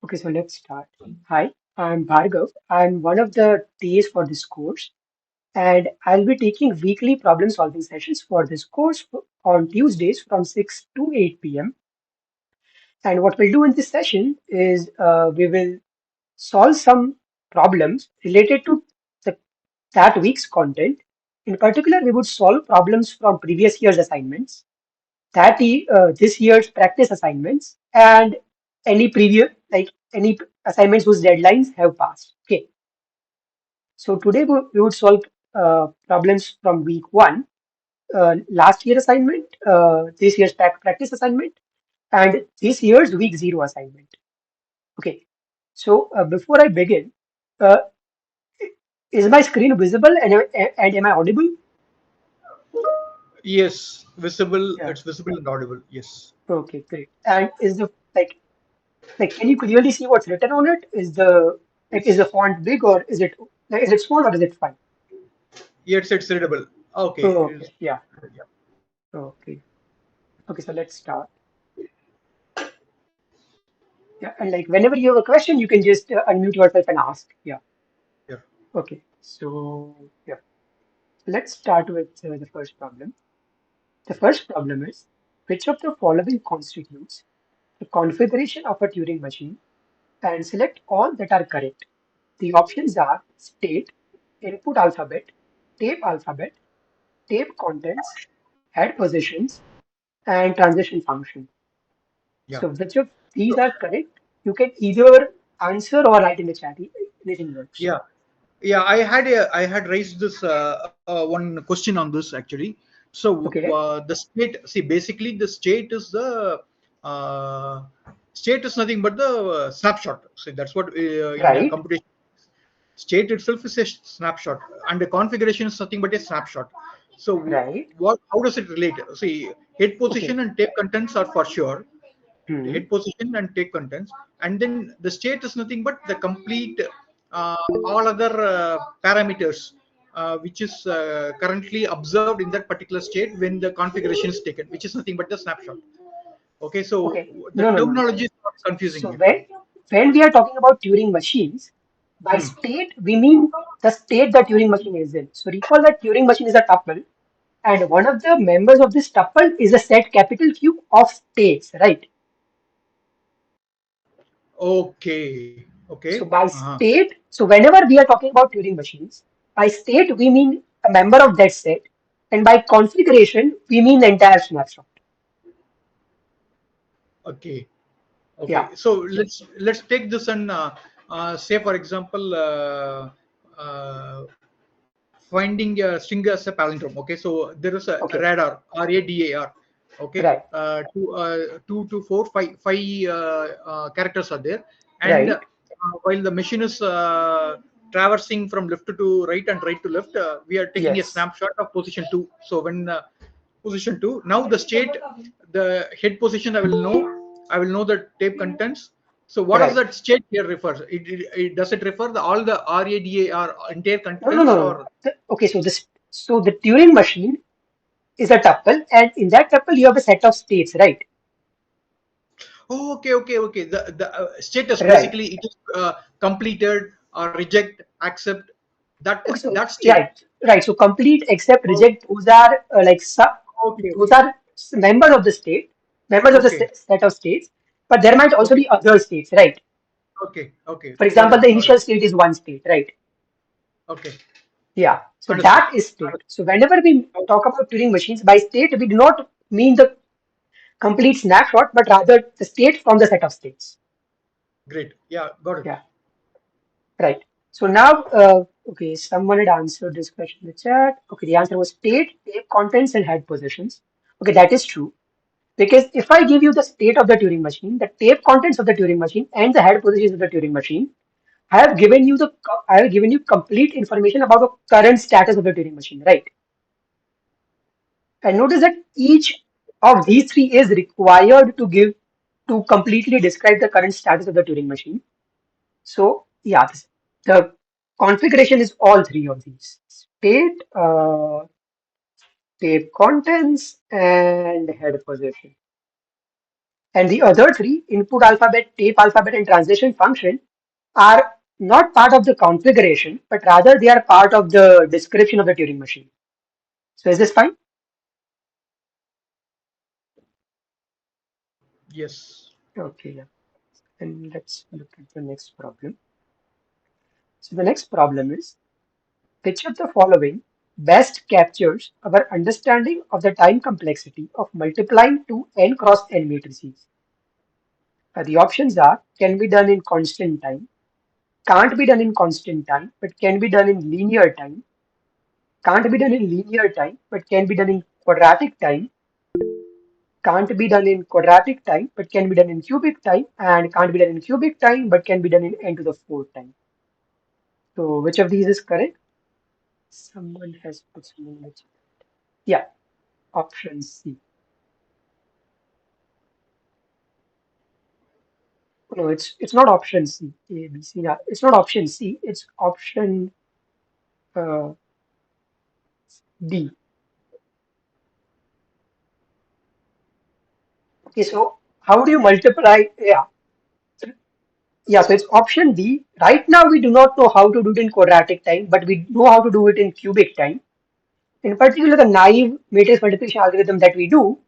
Okay, so let's start. Hi, I'm Bhargav. I'm one of the TAs for this course, and I'll be taking weekly problem solving sessions for this course on Tuesdays from 6 to 8 p.m. And what we'll do in this session is we will solve some problems related to the, that week's content. In particular, we would solve problems from previous year's assignments, this year's practice assignments, and any previous, like any assignments whose deadlines have passed. Okay, so today we would solve problems from week one, last year assignment, this year's practice assignment, and this year's week zero assignment. Okay, so before I begin, uh, is my screen visible and am I audible? Yes, visible. Yeah. It's visible and audible. Yes. Okay, great. And is the can you clearly see what's written on it? Is the Yes. font big or is it small or is it fine? Yes, it's readable. Okay. Oh, It okay, is. yeah, Yeah. okay, okay. So let's start. Yeah, and like whenever you have a question, you can just unmute yourself and ask. Yeah, Yeah. okay. So yeah, let's start with the first problem. The first problem is which of the following constitutes the configuration of a Turing machine and select all that are correct. The options are state, input alphabet, tape contents, head positions, and transition function. Yeah. So which of these are correct? You can either answer or write in the chat. Anything works. Yeah. Yeah. I had raised this one question on this actually. So Okay, the state. See, basically the state is the uh, state is nothing but the snapshot. See, that's what in the right, computation. State itself is a snapshot, and the configuration is nothing but a snapshot. So right. what? How does it relate? See, head Okay. position and tape contents are for sure. Hmm. Head position and tape contents, and then the state is nothing but the complete uh, all other parameters which is currently observed in that particular state when the configuration is taken, which is nothing but the snapshot. Okay, so Okay. the No. terminology is not confusing So here. when we are talking about Turing machines, by Hmm. state we mean the state the Turing machine is in. So recall that Turing machine is a tuple, and one of the members of this tuple is a set capital Q of states, right? Okay. Okay. So by Uh-huh. state, so whenever we are talking about Turing machines, by state we mean a member of that set, and by configuration we mean the entire snapshot. Okay. Okay, Yeah. so let's take this and say, for example, finding a string as a palindrome. Okay, so there is a Okay. radar, RADAR. Okay, Right. two to four, five characters are there, and Right. while the machine is traversing from left to right and right to left, we are taking a Yes. snapshot of position two. So when position two, now the state, the head position, I will know the tape contents. So what does Right. that state here refers? Does it refer the all the RADA or entire contents No. or? Okay. So the Turing machine is a tuple, and in that tuple you have a set of states, right? Oh, okay. The status Right. basically it is completed or reject, accept. Okay, so That state. right, right. So complete, accept, Oh, reject. Those are those okay, are members of the state, members of the okay, set of states. But there might also okay, be other states, right? okay. For Got example, it, the got it. initial state is one state, right? Okay, Yeah. So understood. that is state. Understood. So whenever we talk about Turing machines by state, we do not mean the complete snapshot, but rather the state from the set of states. Great. Yeah, got it. Yeah. Right. So now, okay, someone had answered this question in the chat. Okay, the answer was state, tape contents, and head positions. Okay, that is true. Because if I give you the state of the Turing machine, the tape contents of the Turing machine, and the head positions of the Turing machine, I have given you complete information about the current status of the Turing machine, right? And notice that each of these three is required to completely describe the current status of the Turing machine. So yeah, the configuration is all three of these: state, tape contents, and head position. And the other three, input alphabet, tape alphabet, and translation function, are not part of the configuration, but rather they are part of the description of the Turing machine. So is this fine? Yes. Okay, yeah. And let's look at the next problem. So the next problem is, which of the following best captures our understanding of the time complexity of multiplying two n cross n matrices? The options are, can be done in constant time, can't be done in constant time, but can be done in linear time, can't be done in linear time, but can be done in quadratic time, can't be done in quadratic time, but can be done in cubic time, and can't be done in cubic time, but can be done in n to the fourth time. So which of these is correct? Someone has put something in the chat. Yeah, option C. No, it's not option C. A, B, C. Yeah, it's not option C. It's option uh, D. Okay, so how do you multiply? Yeah, yeah. So it's option D. Right now we do not know how to do it in quadratic time, but we know how to do it in cubic time. In particular, the naive matrix multiplication algorithm that we do,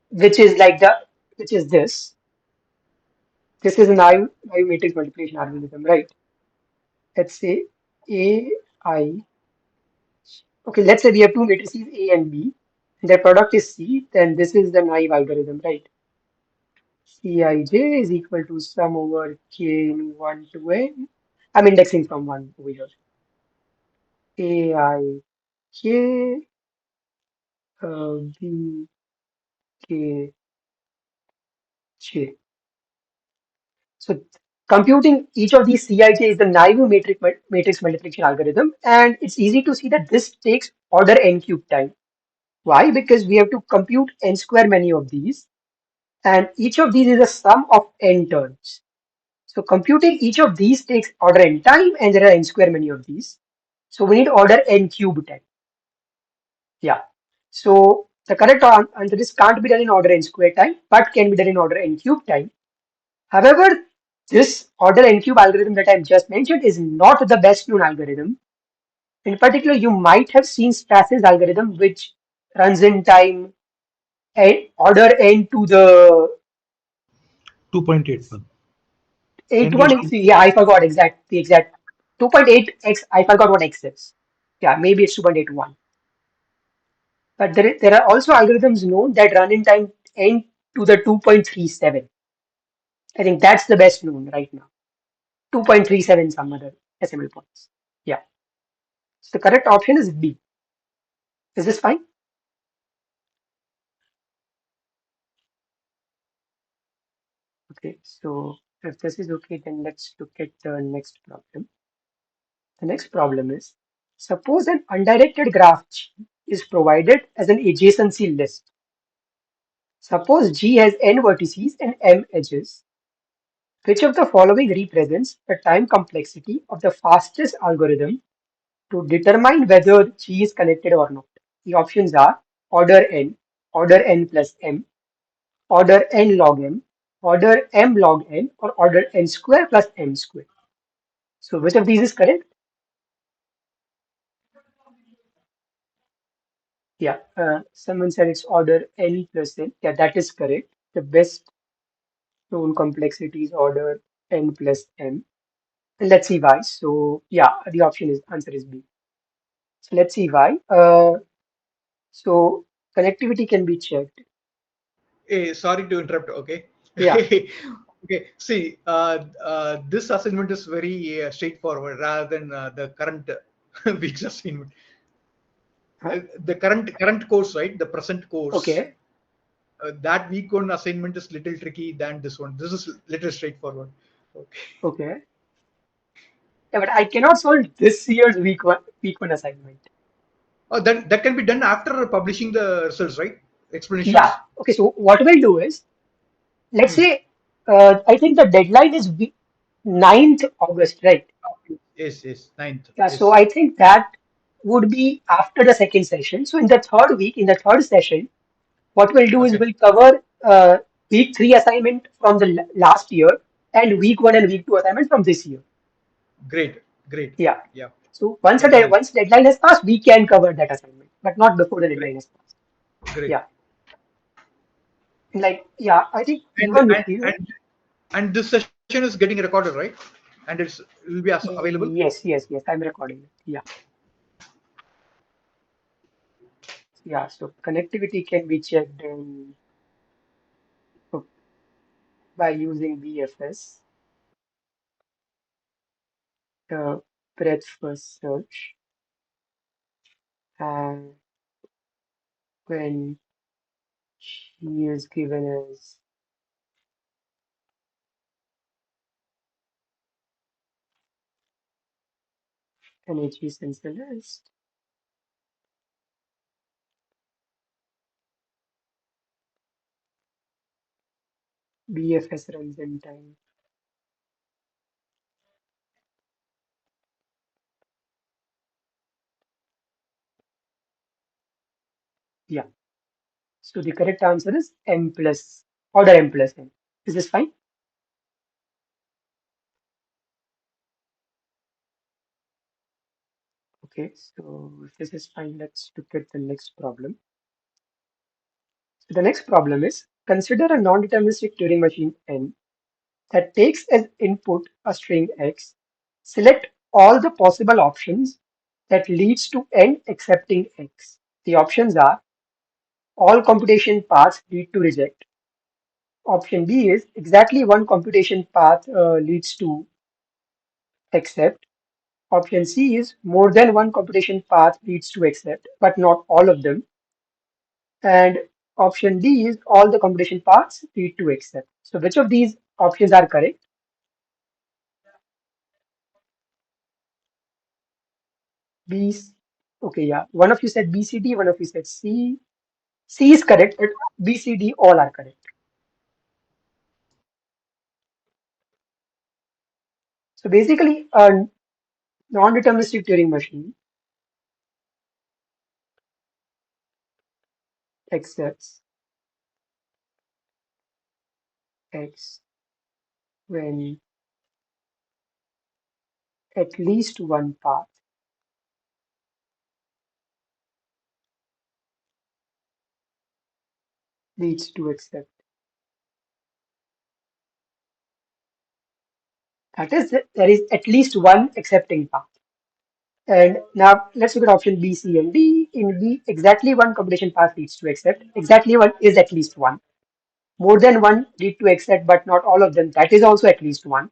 which is like the, which is this. This is a naive matrix multiplication algorithm, right? Let's say A, I. Okay, let's say we have two matrices A and B. Their product is C, then this is the naive algorithm, right? Cij is equal to sum over k in 1 to n. I'm indexing from 1 over here. Aik bk j. So computing each of these Cij is the naive matrix multiplication algorithm, and it's easy to see that this takes order n cube time. Why? Because we have to compute n square many of these, and each of these is a sum of n terms. So computing each of these takes order n time, and there are n square many of these. So we need order n cube time. Yeah. So the correct answer is, can't be done in order n square time, but can be done in order n cube time. However, this order n cube algorithm that I've just mentioned is not the best known algorithm. In particular, you might have seen Stas's algorithm, which runs in time order n to the 2.81. 10 raised 81. to Yeah, I forgot the exact 2.8x. I forgot what x is. Yeah, maybe it's 2.81. But there are also algorithms known that run in time n to the 2.37. I think that's the best known right now. 2.37 some other decimal points. Yeah. So the correct option is B. Is this fine? Okay. So if this is okay, then let's look at the next problem. The next problem is, suppose an undirected graph G is provided as an adjacency list. Suppose G has n vertices and m edges. Which of the following represents the time complexity of the fastest algorithm to determine whether G is connected or not? The options are order n plus m, order n log m, order m log n, or order n square plus m square. So which of these is correct? Yeah, someone said it's order n plus n. Yeah, that is correct. The best known complexity is order n plus m. And let's see why. So yeah, the option is answer is B. So let's see why. So connectivity can be checked. Hey, sorry to interrupt. Okay. Yeah. Okay. See, this assignment is very straightforward rather than the current week's assignment. Huh? The current course, right? The present course. Okay. That week one assignment is little tricky than this one. This is little straightforward. Okay. Okay. Yeah, but I cannot solve this year's week one assignment. That can be done after publishing the results, right? Yeah. Explanations. Okay. So what we'll do is, let's Hmm. say, I think the deadline is 9th August, right? Yes, yes. Ninth. Yeah. So Yes. I think that would be after the second session. So in the third week, in the third session, what we'll do is Okay. we'll cover week 3 assignment from the last year and week 1 and week 2 assignment from this year. Great, great. Yeah. Yeah, So very nice. once deadline has passed, we can cover that assignment, but not before the Great, deadline has passed. great. Yeah. Like, yeah, I think And even and here, and and this session is getting recorded, right? And it will be available. yes, I'm recording it. Yeah. Yeah. So connectivity can be checked by using BFS, the breadth first search, and when she is given as an adjacent list, BFS runs in time. Yeah. So the correct answer is m plus order m plus n. Is this fine? Okay. So if this is fine, let's look at the next problem. So the next problem is consider a non-deterministic Turing machine n that takes as input a string x. Select all the possible options that leads to n accepting x. The options are all computation paths lead to reject. Option B is exactly one computation path leads to accept. Option C is more than one computation path leads to accept, but not all of them. And option D is all the computation paths lead to accept. So which of these options are correct? B. Okay, yeah. One of you said B, C, D. One of you said C. C is correct, but B, C, D all are correct. So basically, a non-deterministic Turing machine accepts X when at least one path leads to accept. That is, there is at least one accepting path. And now let's look at option B, C, and D. In B, exactly one computation path leads to accept. Exactly one is at least one. More than one lead to accept, but not all of them. That is also at least one.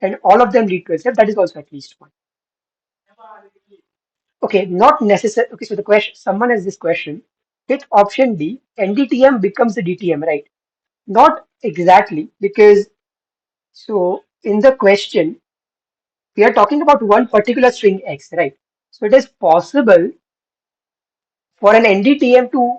And all of them lead to accept. That is also at least one. Okay, not necessary. Okay, so the question, someone has this question. With option D, NDTM becomes the DTM, right? Not exactly, because so in the question, we are talking about one particular string X, right? So it is possible for an NDTM to,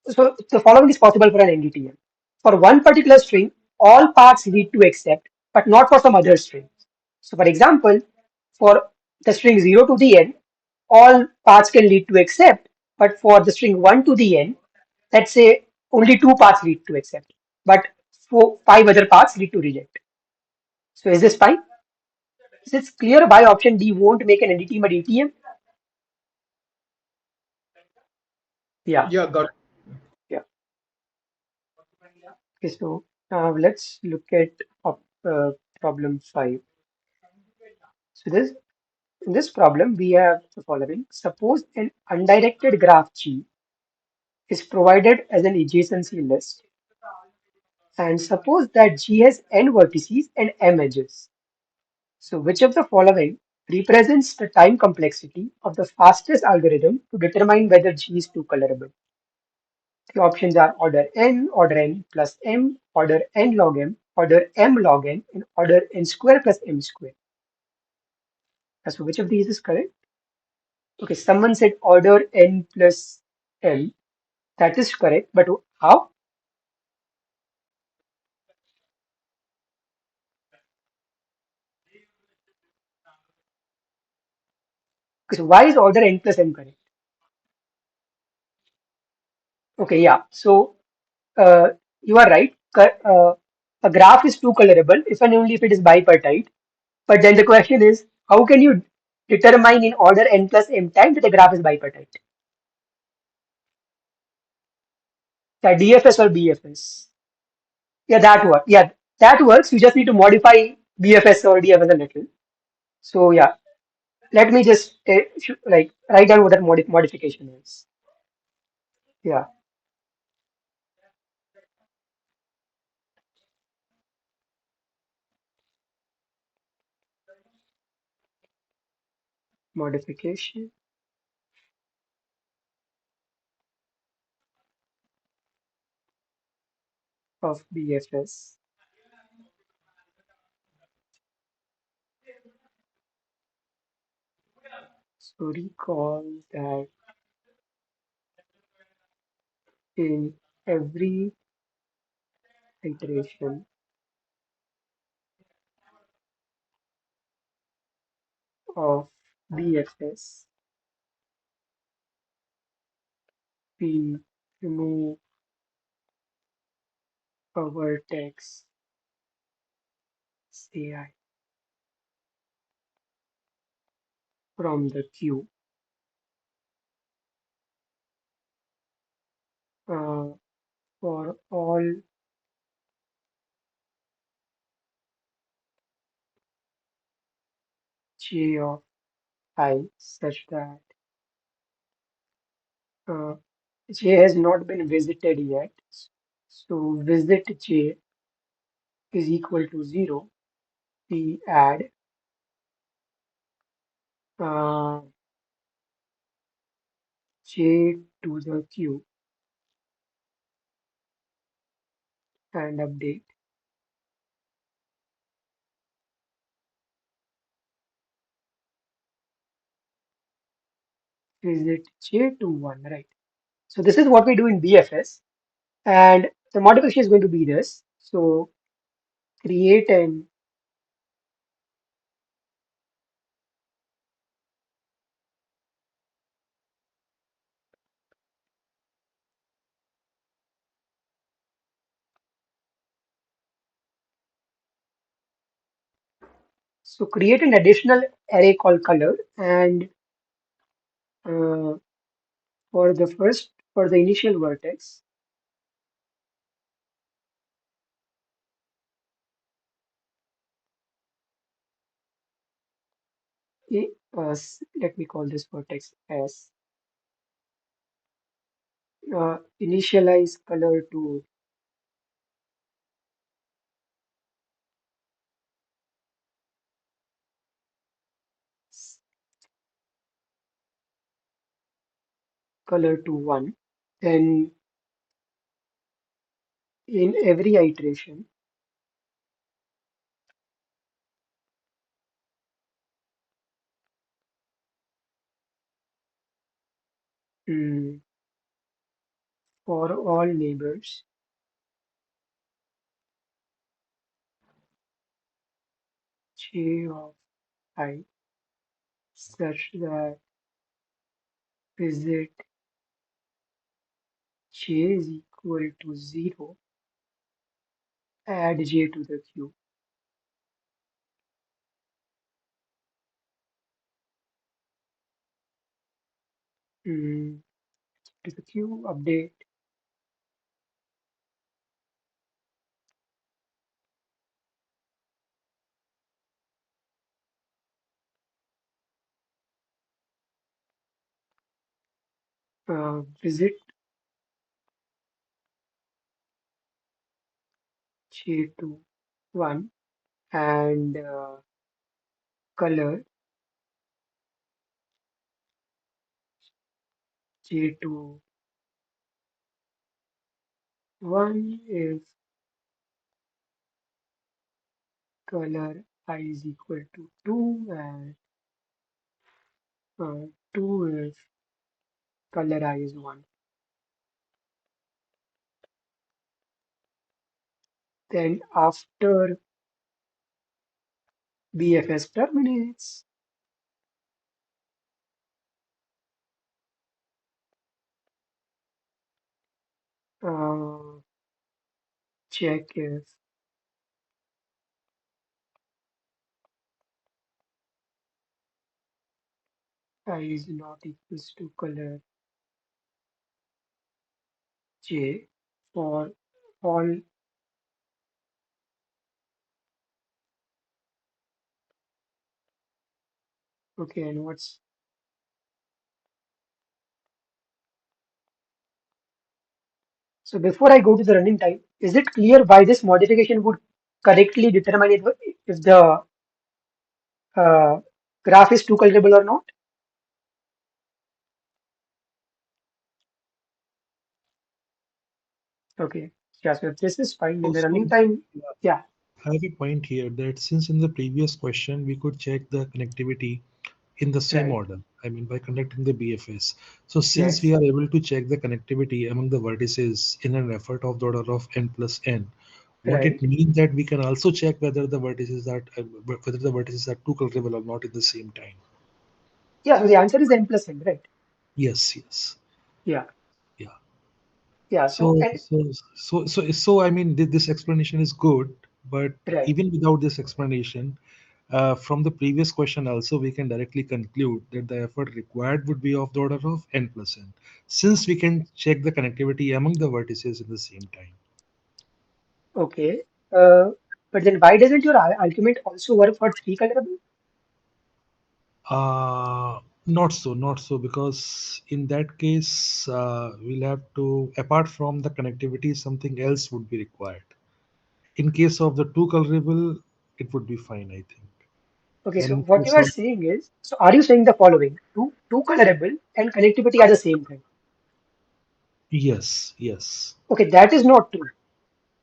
so the following is possible for an NDTM. For one particular string, all paths lead to accept, but not for some other string. So for example, for the string 0 to the n, all paths can lead to accept, but for the string 1 to the n, let's say only two paths lead to accept, but five other paths lead to reject. So is this fine? Is it clear why option D won't make an NDTM but ATM? Yeah, Yeah, got it. yeah. Okay, so let's look at problem 5. So this in this problem, we have the following. Suppose an undirected graph G is provided as an adjacency list, and suppose that G has n vertices and m edges. So which of the following represents the time complexity of the fastest algorithm to determine whether G is two colorable? The options are order n plus m, order n log m, order m log n, and order n square plus m square. So which of these is correct? Okay, someone said order n plus m. That is correct, but how? Because why is order n plus m correct? Okay, yeah. So uh, you are right. A graph is two colorable if and only if it is bipartite. But then the question is, how can you determine in order n plus m time that the graph is bipartite? Yeah, DFS or BFS? Yeah, that works. Yeah, that works. You just need to modify BFS or DFS a little. So yeah, let me just like write down what that modification is. Yeah, modification of BFS. So recall that in every iteration of BFS, we remove a vertex Ci from the queue uh, for all j of I such that uh, j has not been visited yet. So visit j is equal to 0. We add uh, j to the queue and update visit j to 1, right? So this is what we do in BFS. And the modification is going to be this. So create an create an additional array called color, and uh, for the initial vertex, let me call this vertex as initialize color to color to 1. Then in every iteration, mm, for all neighbors, j of I such that visit j is equal to 0, add j to the queue. Mm, to the queue, update, visit j to 1, and color j to 1 if color I is equal to 2, and 2 if color I is 1. Then after BFS terminates, uh, check if I is not equals to color J for all. Okay, and what's so before I go to the running time, is it clear why this modification would correctly determine if the uh, graph is too colorable or not? Okay, yeah, so if this is fine, then the So running time, yeah, yeah, I have a point here that since in the previous question we could check the connectivity in the same right, order, I mean by conducting the BFS. So since yes, we are able to check the connectivity among the vertices in an effort of the order of n plus n, what it right. means that we can also check whether the vertices are too colorable or not at the same time. Yeah, so the answer is n plus n, right? Yes, yes, Yeah, yeah. yeah, so, So, and I mean, this explanation is good, but right. even without this explanation, from the previous question also, we can directly conclude that the effort required would be of the order of n plus n, since we can check the connectivity among the vertices at the same time. Okay. Uh, but then why doesn't your argument also work for three colorable? Not so, because in that case, we'll have to, apart from the connectivity, something else would be required. In case of the two colorable, it would be fine, I think. Okay, And so in what you case are of, saying is, so are you saying the following? Two colorable and connectivity are the same thing. yes, yes. Okay, that is not true.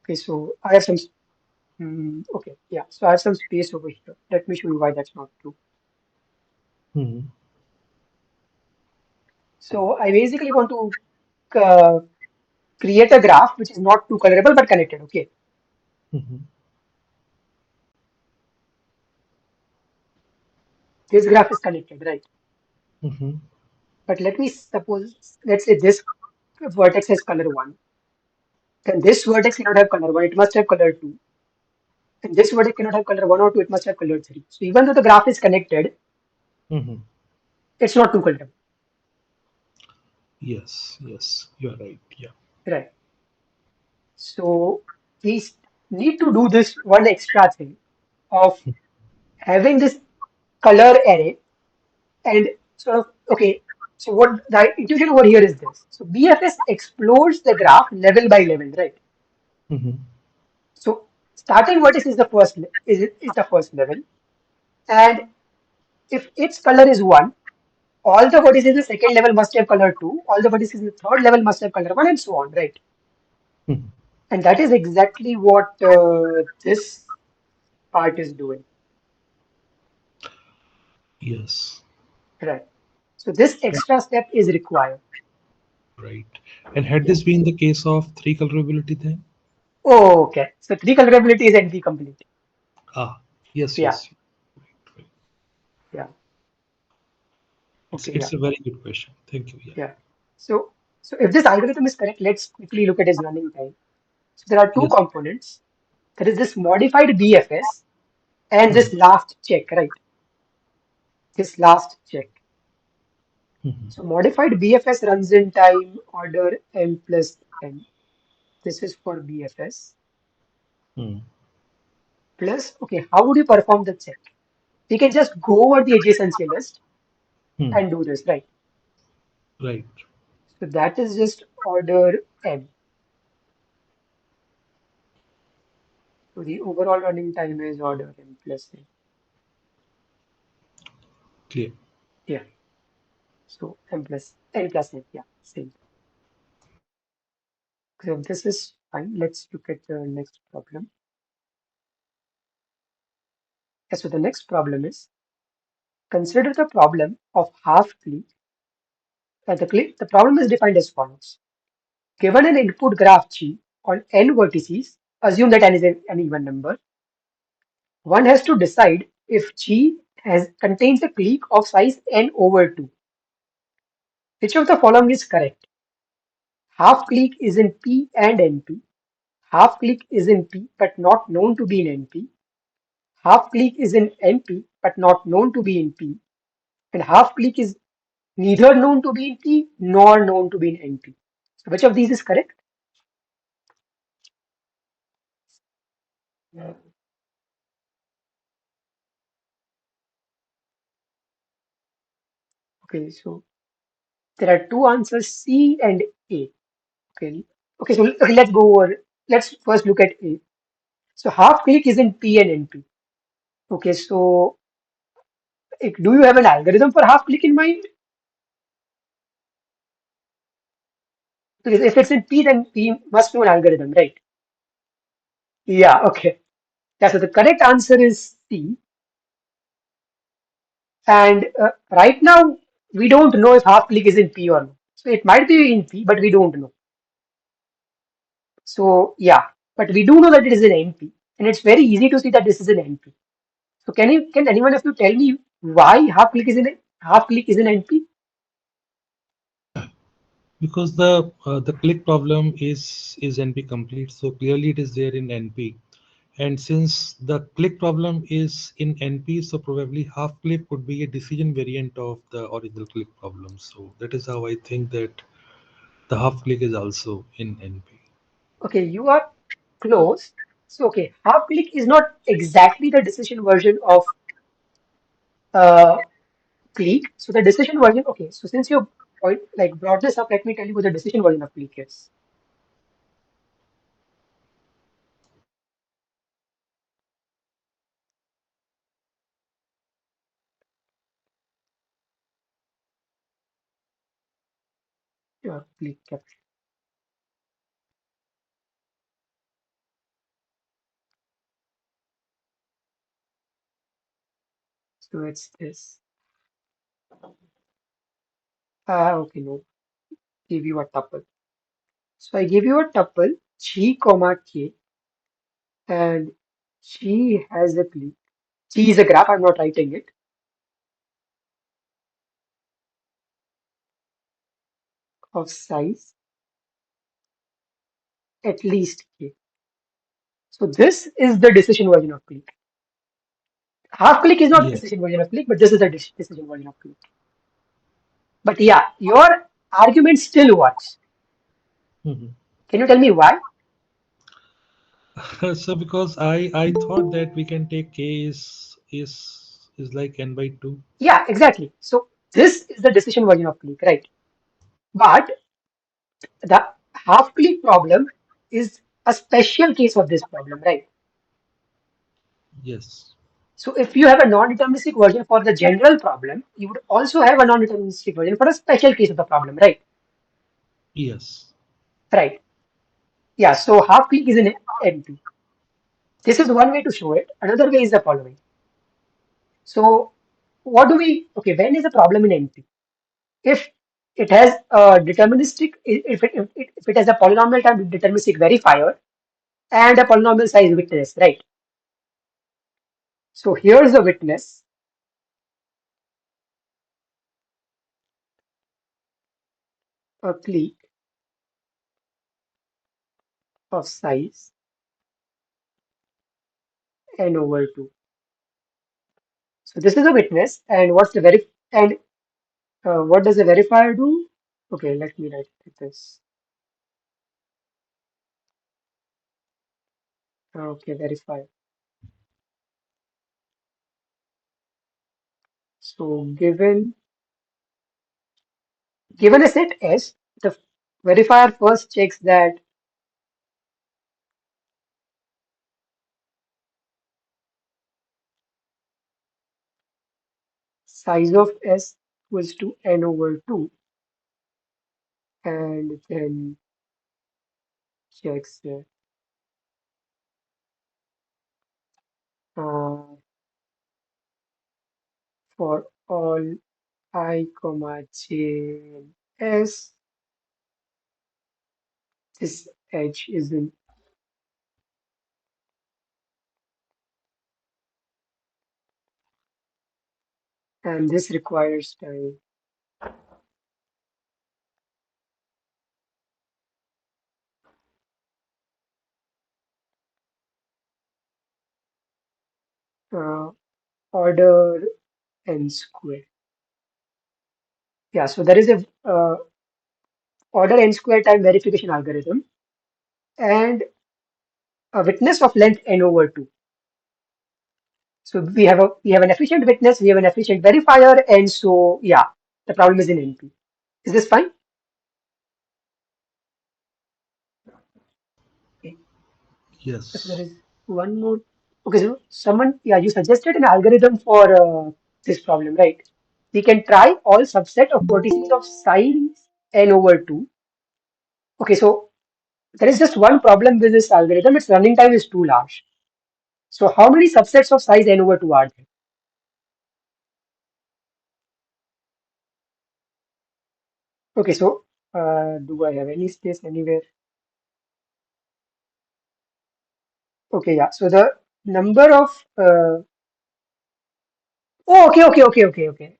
Okay, so I have some, okay, yeah, so I have some space over here. Let me show you why that's not true. Hmm. So I basically want to uh, create a graph which is not two colorable but connected. Okay, Hmm. this graph is connected, right? Hmm. But let me suppose, let's say this vertex has color one, then this vertex cannot have color one, it must have color two. And this vertex cannot have color one or two, it must have color three. So even though the graph is connected, Hmm. it's not two colorable, Yes, yes, you're right. Yeah. right? So we need to do this one extra thing of having this color array and sort of, okay, so what the intuition over here is this. So BFS explores the graph level by level, right? Hmm. So starting vertex is the is the first level, and if its color is one, all the vertices in the second level must have color two, all the vertices in the third level must have color one, and so on, right? Hmm. And that is exactly what this part is doing, Yes, right? So this extra step is required. right. And had Yeah. this been the case of three colorability then? Oh, okay. So three colorability is NP complete. Ah, yes, Yeah. yes. Right. Yeah. It's Okay. Yeah. it's a very good question. Thank you. Yeah. Yeah. So so if this algorithm is correct, let's quickly look at its running time. So there are two Yes. components. There is this modified BFS and Hmm. this last check, right? This last check. Hmm. So modified BFS runs in time order m plus n. This is for BFS. Hmm. Plus, okay, how would you perform the check? We can just go over the adjacency list Hmm. and do this, right? Right. So that is just order m. So the overall running time is order m plus n. Clear. Yeah. So m plus n plus n. Yeah. Same. So this is fine. Let's look at the next problem. Yeah, so the next problem is consider the problem of half click. The problem is defined as follows. Given an input graph G on n vertices, assume that n is an even number. One has to decide if G has contains a clique of size n over 2. Which of the following is correct? Half clique is in P and NP. Half click is in P but not known to be in NP. Half click is in NP but not known to be in P. And half click is neither known to be in P nor known to be in NP. So which of these is correct? Okay, so there are two answers, C and A. Okay, okay, so okay, let's go over. Let's first look at A. So half click is in P and NP. Okay, so do you have an algorithm for half click in mind? Because if it's in P, then P must know an algorithm, right? Yeah, okay. Yeah, so the correct answer is C. And right now, we don't know if half click is in P or not. So it might be in P, but we don't know. So yeah, but we do know that it is in NP, and it's very easy to see that this is in NP. So can anyone of you tell me why half click is in NP? Because the click problem is NP complete, so clearly it is there in NP. And since the click problem is in NP, so probably half click would be a decision variant of the original click problem. So that is how I think that the half click is also in NP. Okay, you are close. So okay, half click is not exactly the decision version of uh, click. So the decision version. Okay, so since you point like brought this up, let me tell you what the decision version of click is. Click caption. So it's this. Okay, no, give you a tuple. So I give you a tuple G comma K, and G has a click. G is a graph. I'm not writing it of size at least K. So this is the decision version of click. Half click is not the Yeah. decision version of click, but this is the decision version of click. But yeah, your argument still works. Mhm. Can you tell me why? So because I thought that we can take K is like n by 2. Yeah, exactly. So this is the decision version of click, right? But the half click problem is a special case of this problem, right? Yes. So if you have a non-deterministic version for the general problem, you would also have a non-deterministic version for a special case of the problem, right? Yes. Right. Yeah. So half click is an NP. This is one way to show it. Another way is the following. So what do we? Okay, when is a problem in NP? If it has a deterministic, if it has a polynomial time deterministic verifier and a polynomial size witness, right? So here's the witness, a clique of size n over 2. So this is a witness, and what does the verifier do? Okay, let me write this. Okay, verifier. So given a set S, the verifier first checks that size of S equals to n over 2, and then checks uh, for all I comma j and s, this edge is in, and this requires time. uh, order n square. Yeah, so there is a order n square time verification algorithm and a witness of length n over 2. So we have an efficient witness, we have an efficient verifier, and so yeah, the problem is in NP. Is this fine? Okay. So there Yes. is one more. Okay, so someone, yeah, you suggested an algorithm for this problem, right? We can try all subset of vertices of size n over 2. Okay, so there is just one problem with this algorithm. Its running time is too large. So how many subsets of size n over 2 are there? Okay, so do I have any space anywhere? Okay, yeah. So the number of oh, okay.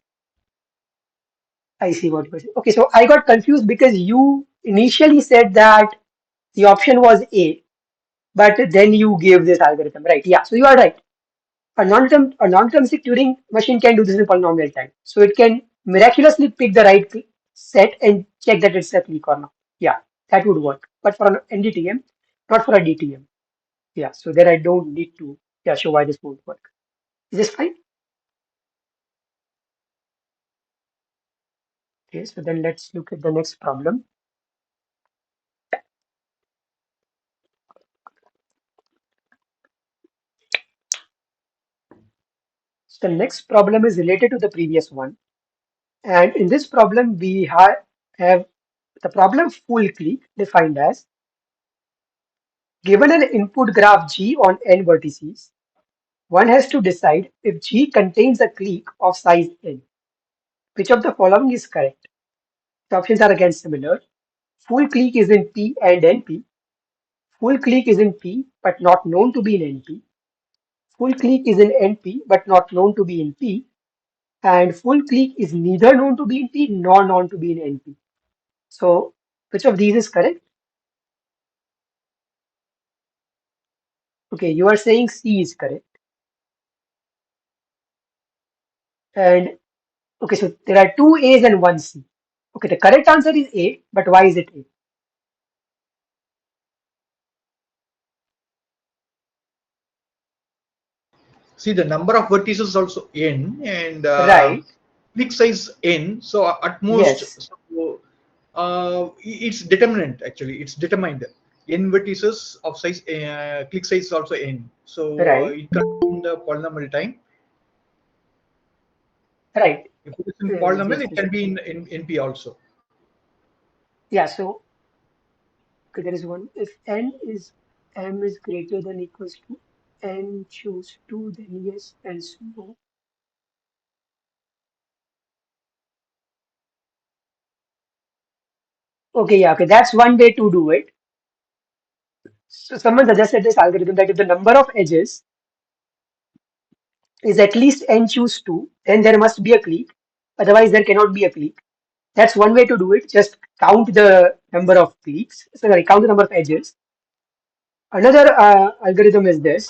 I see what you were saying. Okay, so I got confused because you initially said that the option was A, but then you gave this algorithm, right? Yeah, so you are right. A non-deterministic Turing machine can do this in polynomial time. So it can miraculously pick the right set and check that it's a clique or not. Yeah, that would work. But for an NDTM, not for a DTM. Yeah, so there I don't need to show why this won't work. Is this fine? Okay, so then let's look at the next problem. So the next problem is related to the previous one. And in this problem, we have the problem full clique defined as given an input graph G on n vertices, one has to decide if G contains a clique of size n. Which of the following is correct? The options are again similar. Full clique is in P and NP. Full clique is in P but not known to be in NP. Full clique is in NP but not known to be in P. And full clique is neither known to be in P nor known to be in NP. So, which of these is correct? Okay, you are saying C is correct. And okay, so there are two A's and one C. Okay, the correct answer is A, but why is it A? See, the number of vertices is also n, and Right. click size n. So at most, Yes. so, it's determinant actually. It's determined. N vertices of size click size is also n. So Right. it comes in the polynomial time. Right. If it is in polynomial, Just it a can be second. in NP also. Yeah, so okay, there is one. If n is m is greater than equals to n choose 2, then yes, else no. Okay, yeah, okay, that's one way to do it. So someone suggested this algorithm that if the number of edges is at least n choose 2, then there must be a clique. Otherwise, there cannot be a clique. That's one way to do it. Just count the number of cliques. Sorry, count the number of edges. Another algorithm is this.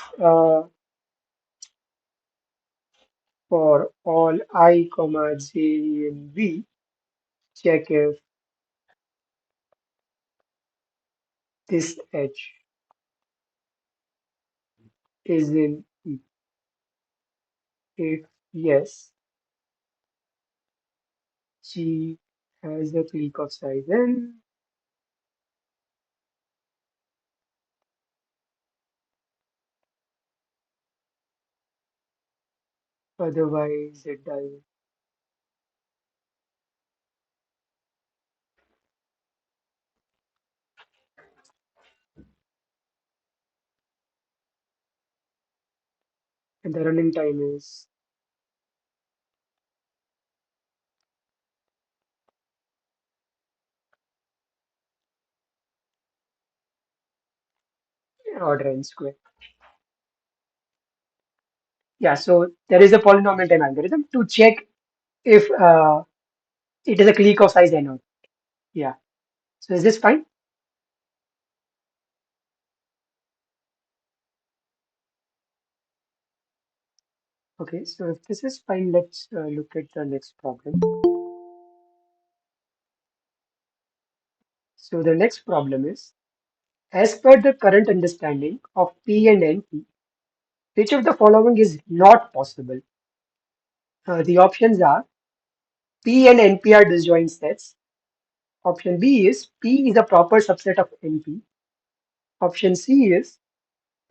For all I, comma j in V, check if this edge is in E. If yes, G has a clique of size n. Otherwise, it doesn't. And the running time is order n square. Yeah, so there is a polynomial time algorithm to check if it is a clique of size n or not. Yeah. So is this fine? Okay, so if this is fine, let's look at the next problem. So the next problem is, as per the current understanding of P and NP, which of the following is not possible? The options are P and NP are disjoint sets. Option B is P is a proper subset of NP. Option C is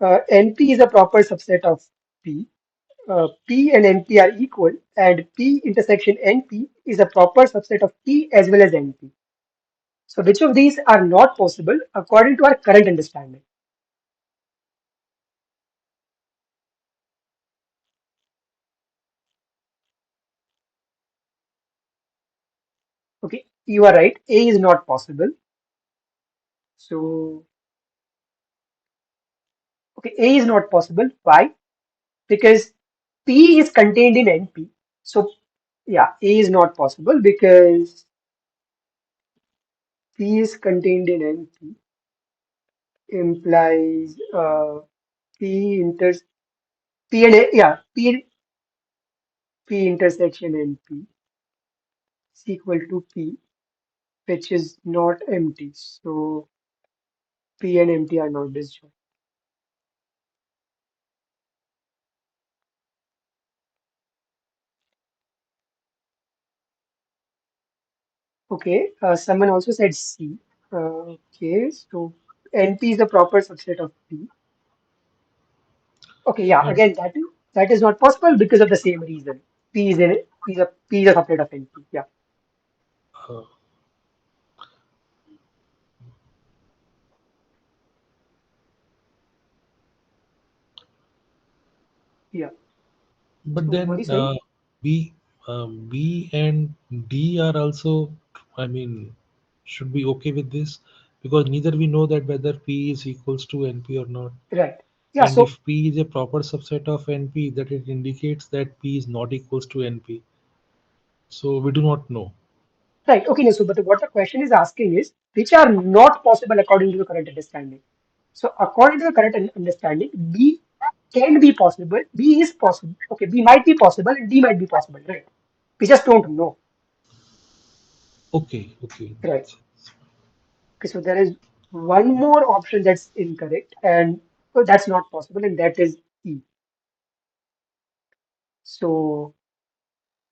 NP is a proper subset of P. P and NP are equal, and P intersection NP is a proper subset of P as well as NP. So, which of these are not possible according to our current understanding? Okay, you are right. A is not possible. So, okay, A is not possible. Why? Because P is contained in NP. So, yeah, A is not possible because P is contained in NP implies P inter P and A, yeah, P intersection NP is equal to P, which is not empty. So, P and empty are not disjoint. Okay, someone also said C. Okay, so NP is a proper subset of P. Okay, yeah, And again that is not possible because of the same reason. P is a subset of NP. Yeah, uh, yeah. but So what are then you saying? B, B and D are also, I mean, should be okay with this because neither we know that whether P is equals to NP or not. Right. Yeah. And So if P is a proper subset of NP, that it indicates that P is not equals to NP. So we do not know. right. Okay. No, so but what the question is asking is which are not possible according to the current understanding. So according to the current understanding, B can be possible. B is possible. Okay. B might be possible and D might be possible. Right. We just don't know. Okay, okay. Right. Okay, so there is one more option that's incorrect, and that's not possible, and that is E. So,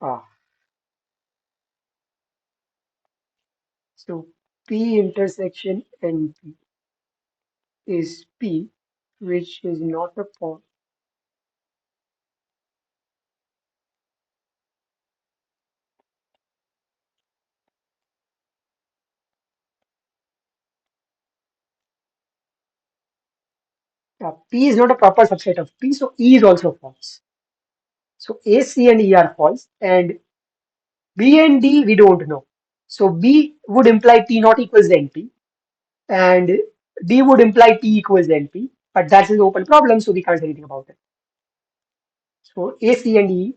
ah, so P intersection NP is P, which is not a point. P is not a proper subset of P, so E is also false. So A, C, and E are false, and B and D we don't know. So B would imply P not equals NP, and D would imply P equals NP, but that's an open problem, so we can't say anything about it. So A, C, and E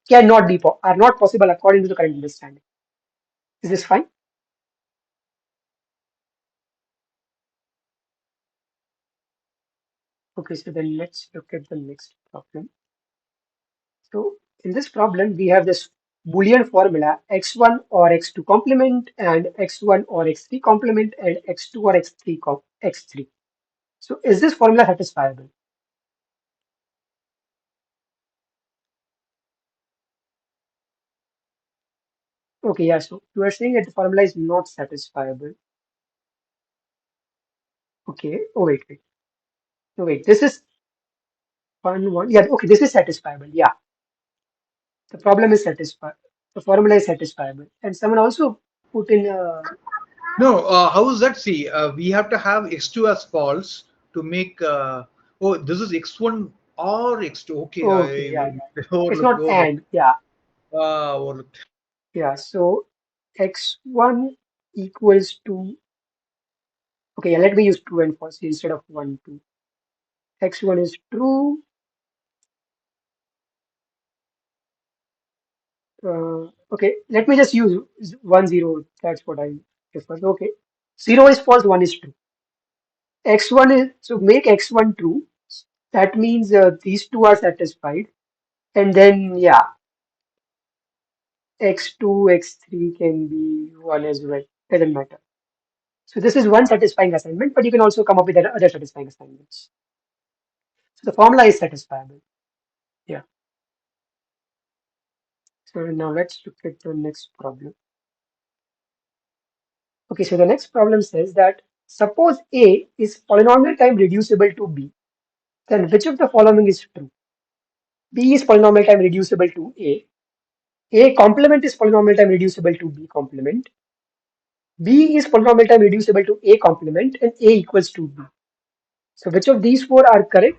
cannot be are not possible according to the current understanding. Is this fine? Okay, so then let's look at the next problem. So in this problem, we have this Boolean formula x1 or x2 complement and x1 or x3 complement and x2 or x3 x3. So is this formula satisfiable? Okay, yeah, so you are saying that the formula is not satisfiable. Okay, oh wait. No, wait, this is one. Yeah, okay, this is satisfiable. Yeah, the problem is satisfied. The formula is satisfiable. And someone also put in No, how is that? See, we have to have x2 as false to make. Oh, this is x1 or x2. Okay, okay, I yeah, yeah. It's overlooked. not and, yeah, Overlooked. yeah. So x1 equals to, okay, yeah, let me use 2 and false instead of 1, 2. X1 is true. Okay, let me just use 1, 0. That's what I prefer. Okay, 0 is false, 1 is true. X1 is, so make x1 true. That means these two are satisfied. And then, yeah, x2, x3 can be 1 as well. Doesn't matter. So this is one satisfying assignment, but you can also come up with other satisfying assignments. So the formula is satisfiable. Yeah. So now let's look at the next problem. Okay, so the next problem says that suppose A is polynomial time reducible to B, then which of the following is true? B is polynomial time reducible to A complement is polynomial time reducible to B complement, B is polynomial time reducible to A complement, and A equals to B. So which of these four are correct?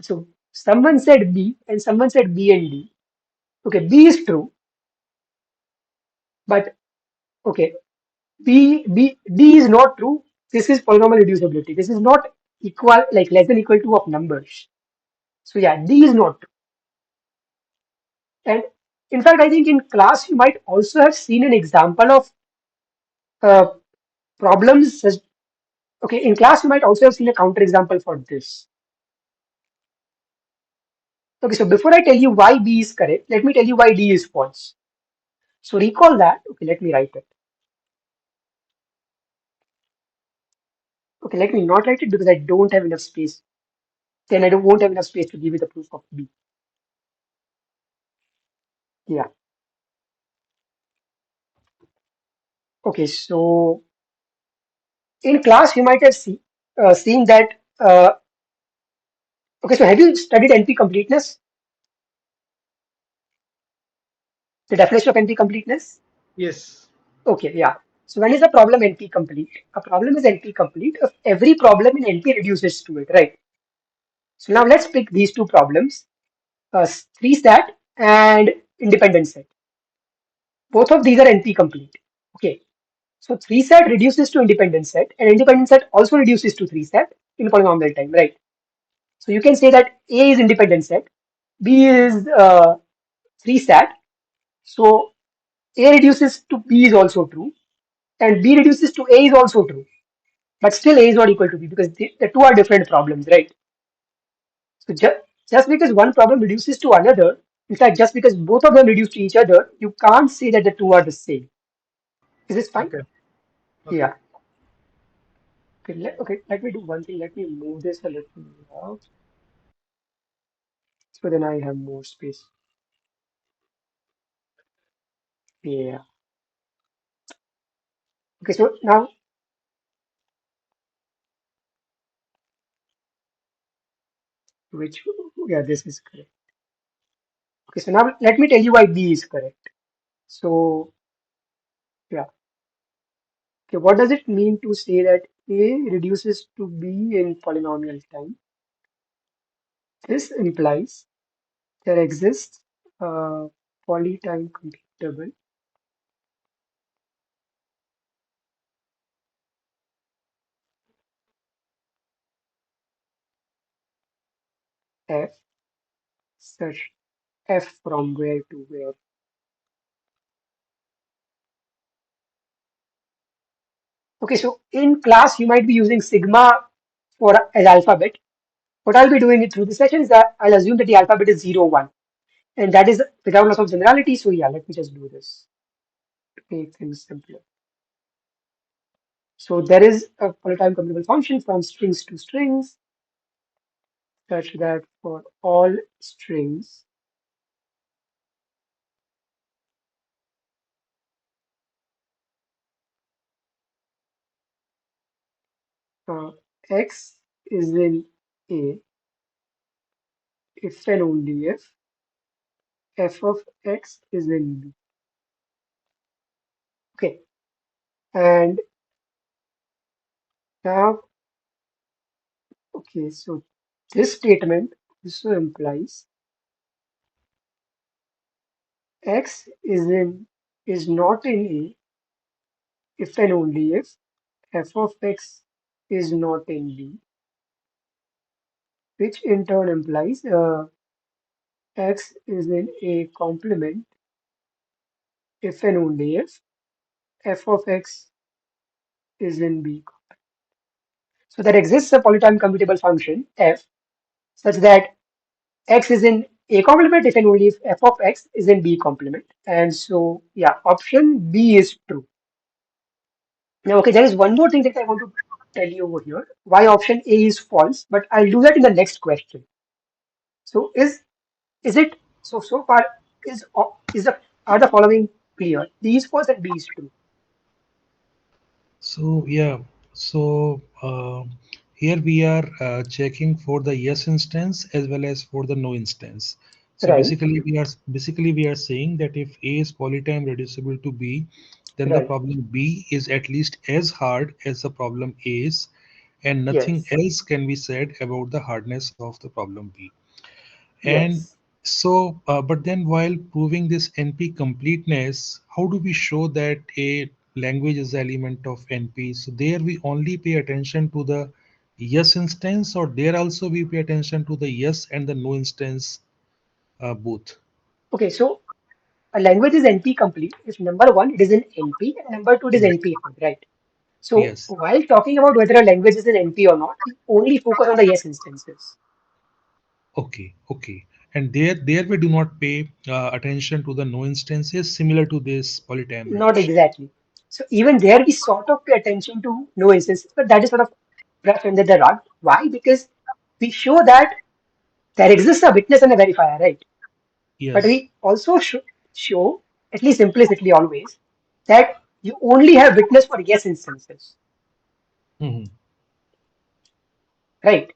So someone said B and someone said B and D. Okay, B is true, but okay, D is not true. This is polynomial reducibility. This is not equal, like less than equal to of numbers. So yeah, D is not true. And in fact, I think in class you might also have seen an example of uh, problems. Okay, in class you might also have seen a counter example for this. Okay, so before I tell you why B is correct, let me tell you why D is false. So recall that. Okay, let me write it. Okay, let me not write it because I don't have enough space. Then I won't have enough space to give you the proof of B. Yeah. Okay, so in class you might have seen that. Okay, so have you studied NP completeness? The definition of NP completeness? Yes. Okay, yeah. So when is a problem NP complete? A problem is NP complete if every problem in NP reduces to it, right? So now let's pick these two problems, three stat and independent set. Both of these are NP complete. Okay. So three set reduces to independent set and independent set also reduces to three set in polynomial time, right? So you can say that A is independent set, B is three stat. So A reduces to B is also true and B reduces to A is also true. But still A is not equal to B because the two are different problems, right? So just because one problem reduces to another, in fact, just because both of them reduce to each other, you can't say that the two are the same. Is this fine? Okay. Okay. Yeah. Okay, let me do one thing. Let me move this a little out so then I have more space. Yeah. Okay, so now, which, yeah, this is correct. Okay, so now let me tell you why B is correct. So, yeah. Okay, what does it mean to say that A reduces to B in polynomial time? This implies there exists a polytime computable F such F from where to where. Okay, so in class you might be using sigma for as alphabet. What I'll be doing it through the session is that I'll assume that the alphabet is 0, 1, and that is without loss of generality. So yeah, let me just do this to make things simpler. So there is a polytime computable function from strings to strings such that for all strings uh, x is in A if and only if f of x is in B. Okay, and now, okay, so this statement also implies x is not in A if and only if f of x is not in B, which in turn implies x is in A complement if and only if f of x is in B. So there exists a polytime commutable function f such that x is in A complement if and only if f of x is in B complement. And so, yeah, option B is true. Now, okay, there is one more thing that I want to tell you over here. Why option A is false, but I'll do that in the next question. So, is it so far is the are the following clear? B is false and B is true, So yeah, so here we are checking for the yes instance as well as for the no instance. So right? basically we are saying that if A is polytime reducible to B, then the Right. problem B is at least as hard as the problem A is, and nothing Yes. else can be said about the hardness of the problem B. And Yes. so, but then while proving this NP completeness, how do we show that a language is the element of NP? So there we only pay attention to the yes instance, or there also we pay attention to the yes and the no instance both. Okay, so a language is NP complete if number one, it is in NP, and number two, it is Yes. NP hard, right? So Yes. while talking about whether a language is in NP or not, we only focus on the yes instances. Okay. Okay. And there we do not pay attention to the no instances similar to this polytime Not reduction. exactly. So even there, we sort of pay attention to no instances, but that is sort of brushed under the rug. Why? Because we show that there exists a witness and a verifier, right? But Yes. we also show, at least implicitly always, that you only have witness for yes instances, Mhm. right?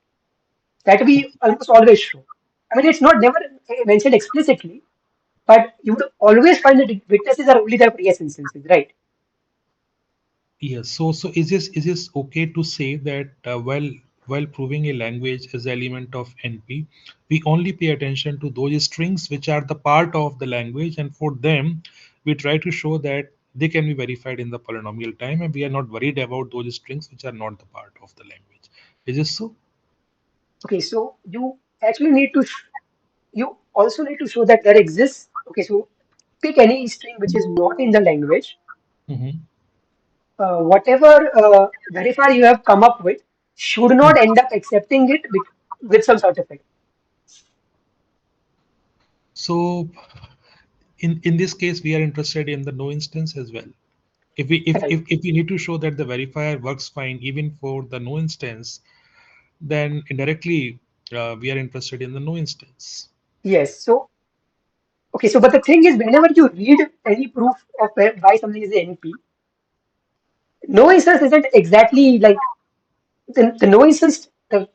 That we almost always show. I mean, it's not never mentioned explicitly, but you would always find that witnesses are only there for yes instances, right? Yes. So is this okay to say that while proving a language as the element of NP, we only pay attention to those strings which are the part of the language, and for them we try to show that they can be verified in the polynomial time, and we are not worried about those strings which are not the part of the language. Is this so? Okay, so you actually need to, you also need to show that there exists. Okay, so pick any string which is not in the language. Hmm. Whatever verifier you have come up with should not end up accepting it with some certificate. So in this case, we are interested in the no instance as well. If we Right. if we need to show that the verifier works fine even for the no instance, then indirectly we are interested in the no instance. Yes. So, okay, so but the thing is, whenever you read any proof of why something is a NP, no instance isn't exactly like the no instance, the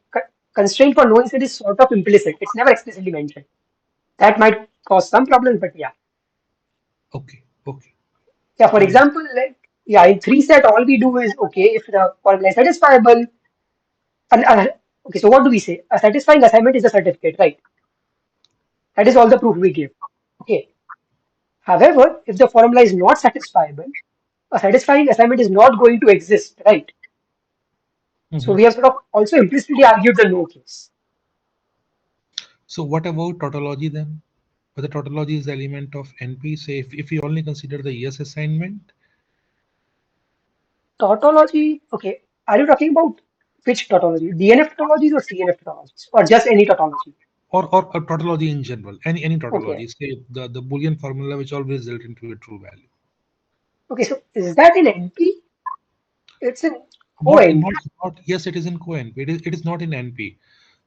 constraint for no instance is sort of implicit. It's never explicitly mentioned. That might cause some problems, but yeah. Okay, okay, Yeah, for fine. example, like, yeah, in three set, all we do is, okay, if the formula is satisfiable, and, okay, so what do we say? A satisfying assignment is a certificate, right? That is all the proof we give. Okay. However, if the formula is not satisfiable, a satisfying assignment is not going to exist, right? So Mhm. we have sort of also implicitly argued the no case. So what about tautology then? Whether tautology is the element of NP, say if we only consider the yes assignment, Tautology, okay, are you talking about which tautology? DNF tautologies or CNF tautologies? Or just any tautology? or tautology in general, any Okay. tautology, say the Boolean formula which always result into a true value. Okay, so is that in NP? It's in Not not co-NP. not yes, it is in co-NP. It is not in NP.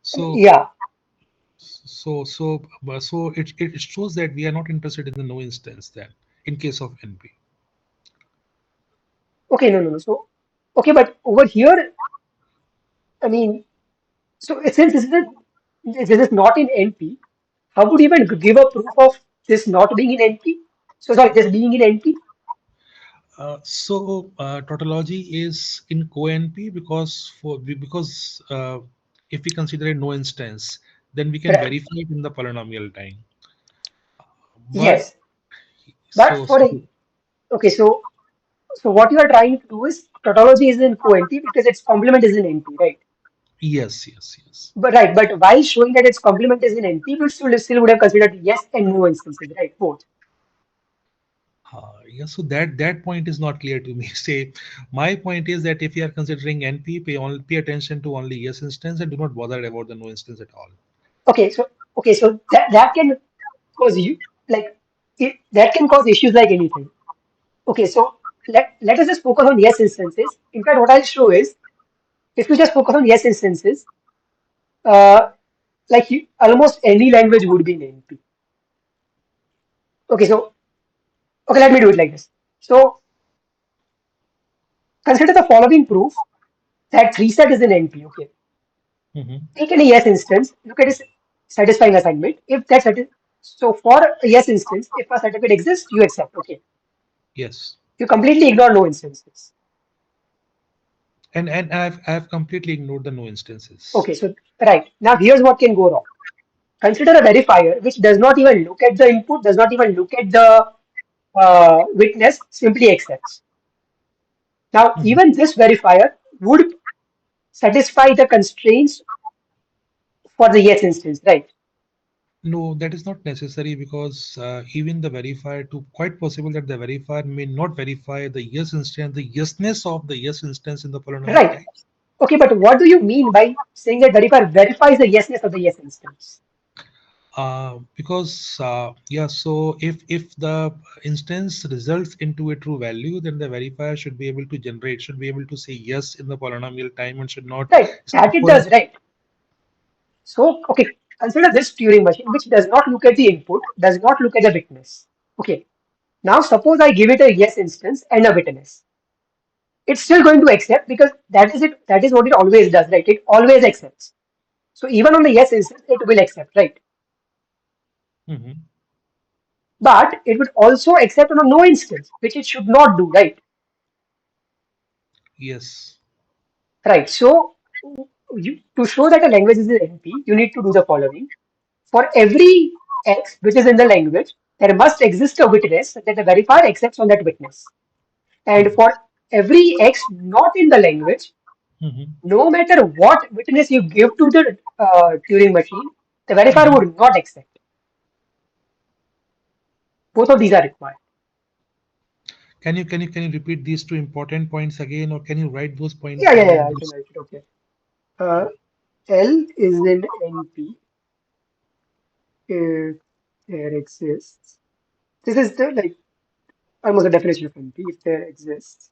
So Yeah. so it shows that we are not interested in the no instance then in case of NP. Okay, no, no, no. So, okay, but over here, I mean, so since this is not in NP, how would you even give a proof of this not being in NP? So sorry, this being in NP? Tautology is in co-NP because if we consider a no instance, then we can Right. verify it in the polynomial time. But Yes. But so, for so a, okay, so what you are trying to do is tautology is in co-NP because its complement is in NP, right? yes, yes, yes. But right, but while showing that its complement is in NP, we still would have considered yes and no instances, right? Both. Yeah, so that point is not clear to me. Say, my point is that if you are considering NP, pay attention to only yes instance and do not bother about the no instance at all. Okay, so Okay, so that can cause you like that can cause issues like anything. Okay, so let us just focus on yes instances. In fact, what I'll show is if you just focus on yes instances, uh, almost any language would be in NP. Okay, so okay, let me do it like this. So consider the following proof that 3 set is in NP. Okay, Hmm. take any yes instance, look at its satisfying assignment. If that so for a yes instance, if a certificate exists, you accept. Okay, Yes. you completely ignore no instances. And I've completely ignored the no instances. Okay, so right now here's what can go wrong. Consider a verifier which does not even look at the input, does not even look at the witness, simply accepts. Now, Mhm. even this verifier would satisfy the constraints for the yes instance, right? No, that is not necessary because even the verifier, to quite possible that the verifier may not verify the yes instance, the yesness of the yes instance in the polynomial Right. types. Okay, but what do you mean by saying that verifier verifies the yesness of the yes instance? Because yeah, so if the instance results into a true value, then the verifier should be able to generate, should be able to say yes in the polynomial time and should not Right, that stop it for does, right? So, okay, consider this Turing machine which does not look at the input, does not look at the witness. Okay, now suppose I give it a yes instance and a witness. It's still going to accept because that is it. That is what it always does, right? It always accepts. So even on the yes instance, it will accept, right? Mhm. But it would also accept on a no instance, which it should not do, right? Yes. Right. So to show that a language is an NP, you need to do the following. For every X which is in the language, there must exist a witness that the verifier accepts on that witness. And Mhm. for every X not in the language, Mhm. no matter what witness you give to the Turing machine, the verifier Mhm. would not accept. Both of these are required. Can you repeat these two important points again, or can you write those points Yeah, yeah, down yeah, in I can this? write it. Okay. Uh, L is in NP if there exists. This is the like almost a definition of NP. If there exists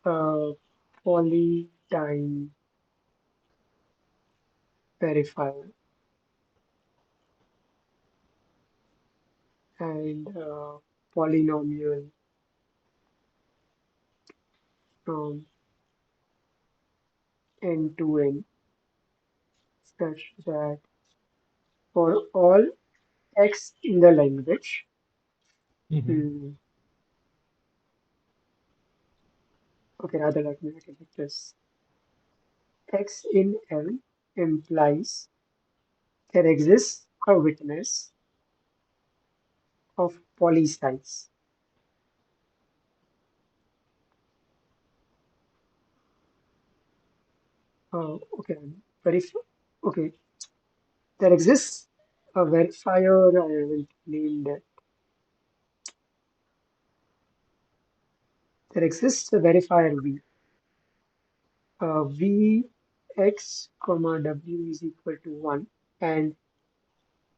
a polytime verifier and polynomial from n to n such that for all x in the language, Mhm. hmm, okay, rather let me write it like this. X in L implies there exists a witness of poly size. Okay, okay, there exists a verifier. I will name that. There exists a verifier V. V x comma w is equal to 1, and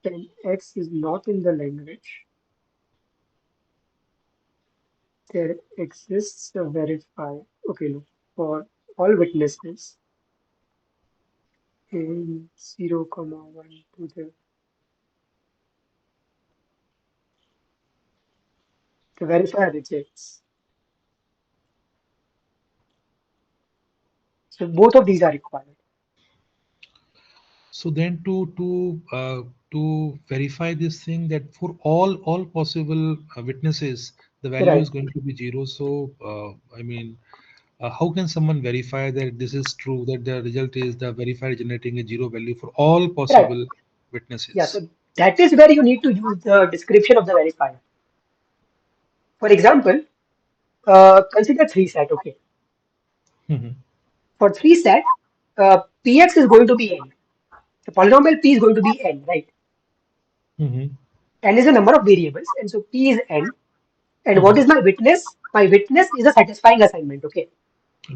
when x is not in the language, there exists a verifier. Okay, look, for all witnesses in 0 comma 1 to the verifier rejects. So both of these are required. So then to verify this thing that for all possible witnesses, the value is Right, going to be zero. So I mean, how can someone verify that this is true? That the result is the verifier generating a zero value for all right. possible Yeah, witnesses. so that is where you need to use the description of the verifier. For example, consider 3 set. Okay, Mhm. for 3 set, px is going to be n. The polynomial p is going to be n, right? Mhm. N is a number of variables, and so p is n. And what Mhm. is my witness? My witness is a satisfying assignment. Okay,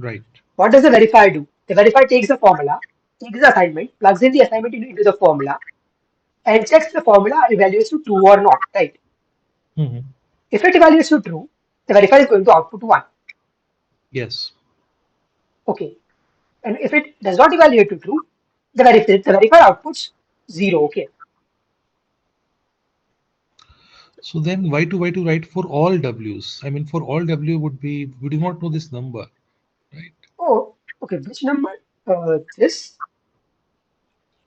Right. what does the verifier do? The verifier takes the formula. takes the assignment, plugs in the assignment into the formula, and checks the formula evaluates to true or not, right? Hmm. If it evaluates to true, the verifier is going to output 1. Yes. Okay. And if it does not evaluate to true, the verifier outputs 0. Okay. So then why to write for all W's? I mean, for all W would be, we do not know this number, right? Oh, okay. Which number? This.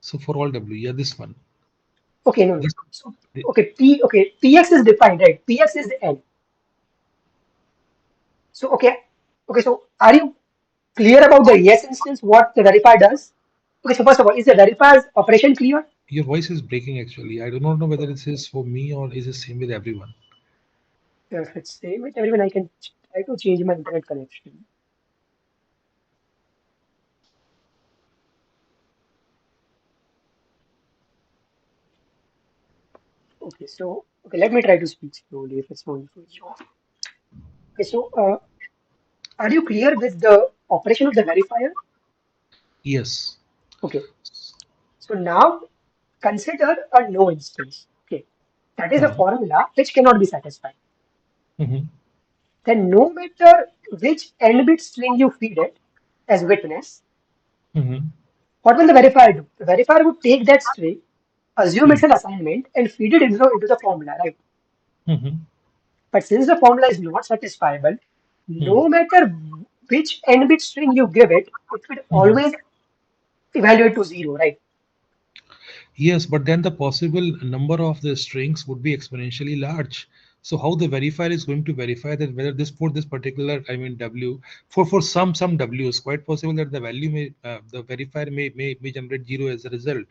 So for all W, yeah, this one. Okay, no, no. This, So, the- okay, Px is defined, right? Px is N. So, okay, so are you clear about the yes instance, what the verifier does? Okay, so first of all, is the verifier's operation clear? your voice is breaking actually. I do not know whether this is for me or is it same with everyone. If it's same with everyone, I can try to change my internet connection. Okay, so, okay, let me try to speak slowly if it's going for you. Okay, so, are you clear with the operation of the verifier? Yes. Okay, so now consider a no instance. Okay, that is a Uh-huh. formula which cannot be satisfied. Hmm. Then no matter which n bit string you feed it as witness, Hmm. what will the verifier do? The verifier would take that string, assume it's an assignment, and feed it into the formula, right? Hmm. But since the formula is not satisfiable, Hmm. no matter which n bit string you give it, it will Hmm. always evaluate to 0, right? Yes, but then the possible number of the strings would be exponentially large. So how the verifier is going to verify that whether this for this particular, I mean W, for some W, is quite possible that the value may the verifier may generate zero as a result.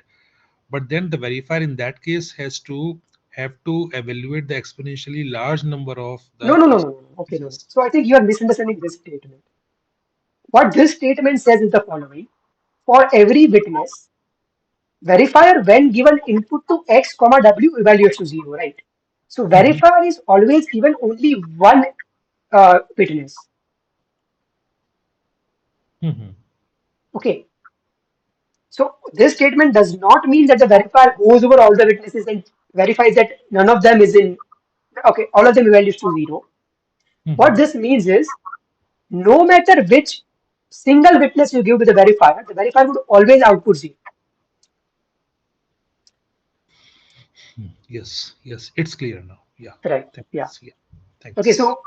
But then the verifier in that case have to evaluate the exponentially large number of No, the no, no, no, no. Okay, no, no. instances. So I think you are misunderstanding this statement. What this statement says is the following. For every witness, verifier when given input to x comma w evaluates to 0, right? So Mhm. verifier is always given only one witness. Mhm. Okay. So this statement does not mean that the verifier goes over all the witnesses and verifies that none of them is in, okay, all of them evaluates to 0. What Mhm. this means is no matter which single witness you give to the verifier would always output 0. Yes, yes, it's clear now. Yeah, Right. Yeah. thanks. Yeah, Okay. thanks. So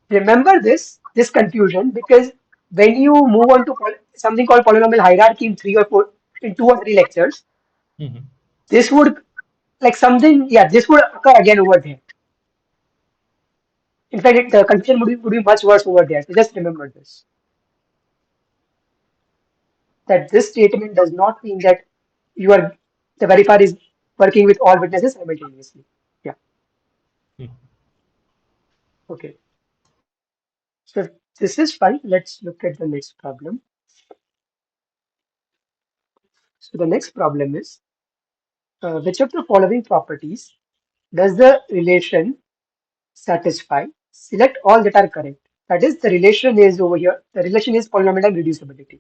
remember this confusion because when you move on to something called polynomial hierarchy in 3 or 4, in 2 or 3 lectures, Mhm. this would like something, yeah, this would occur again over there. In fact, the confusion would be much worse over there. So just remember this, that this statement does not mean that you are the verifier is working with all witnesses simultaneously. Yeah. Mhm. Okay. So this is fine. Let's look at the next problem. So the next problem is which of the following properties does the relation satisfy? Select all that are correct. That is, the relation is over here. The relation is polynomial time reducibility.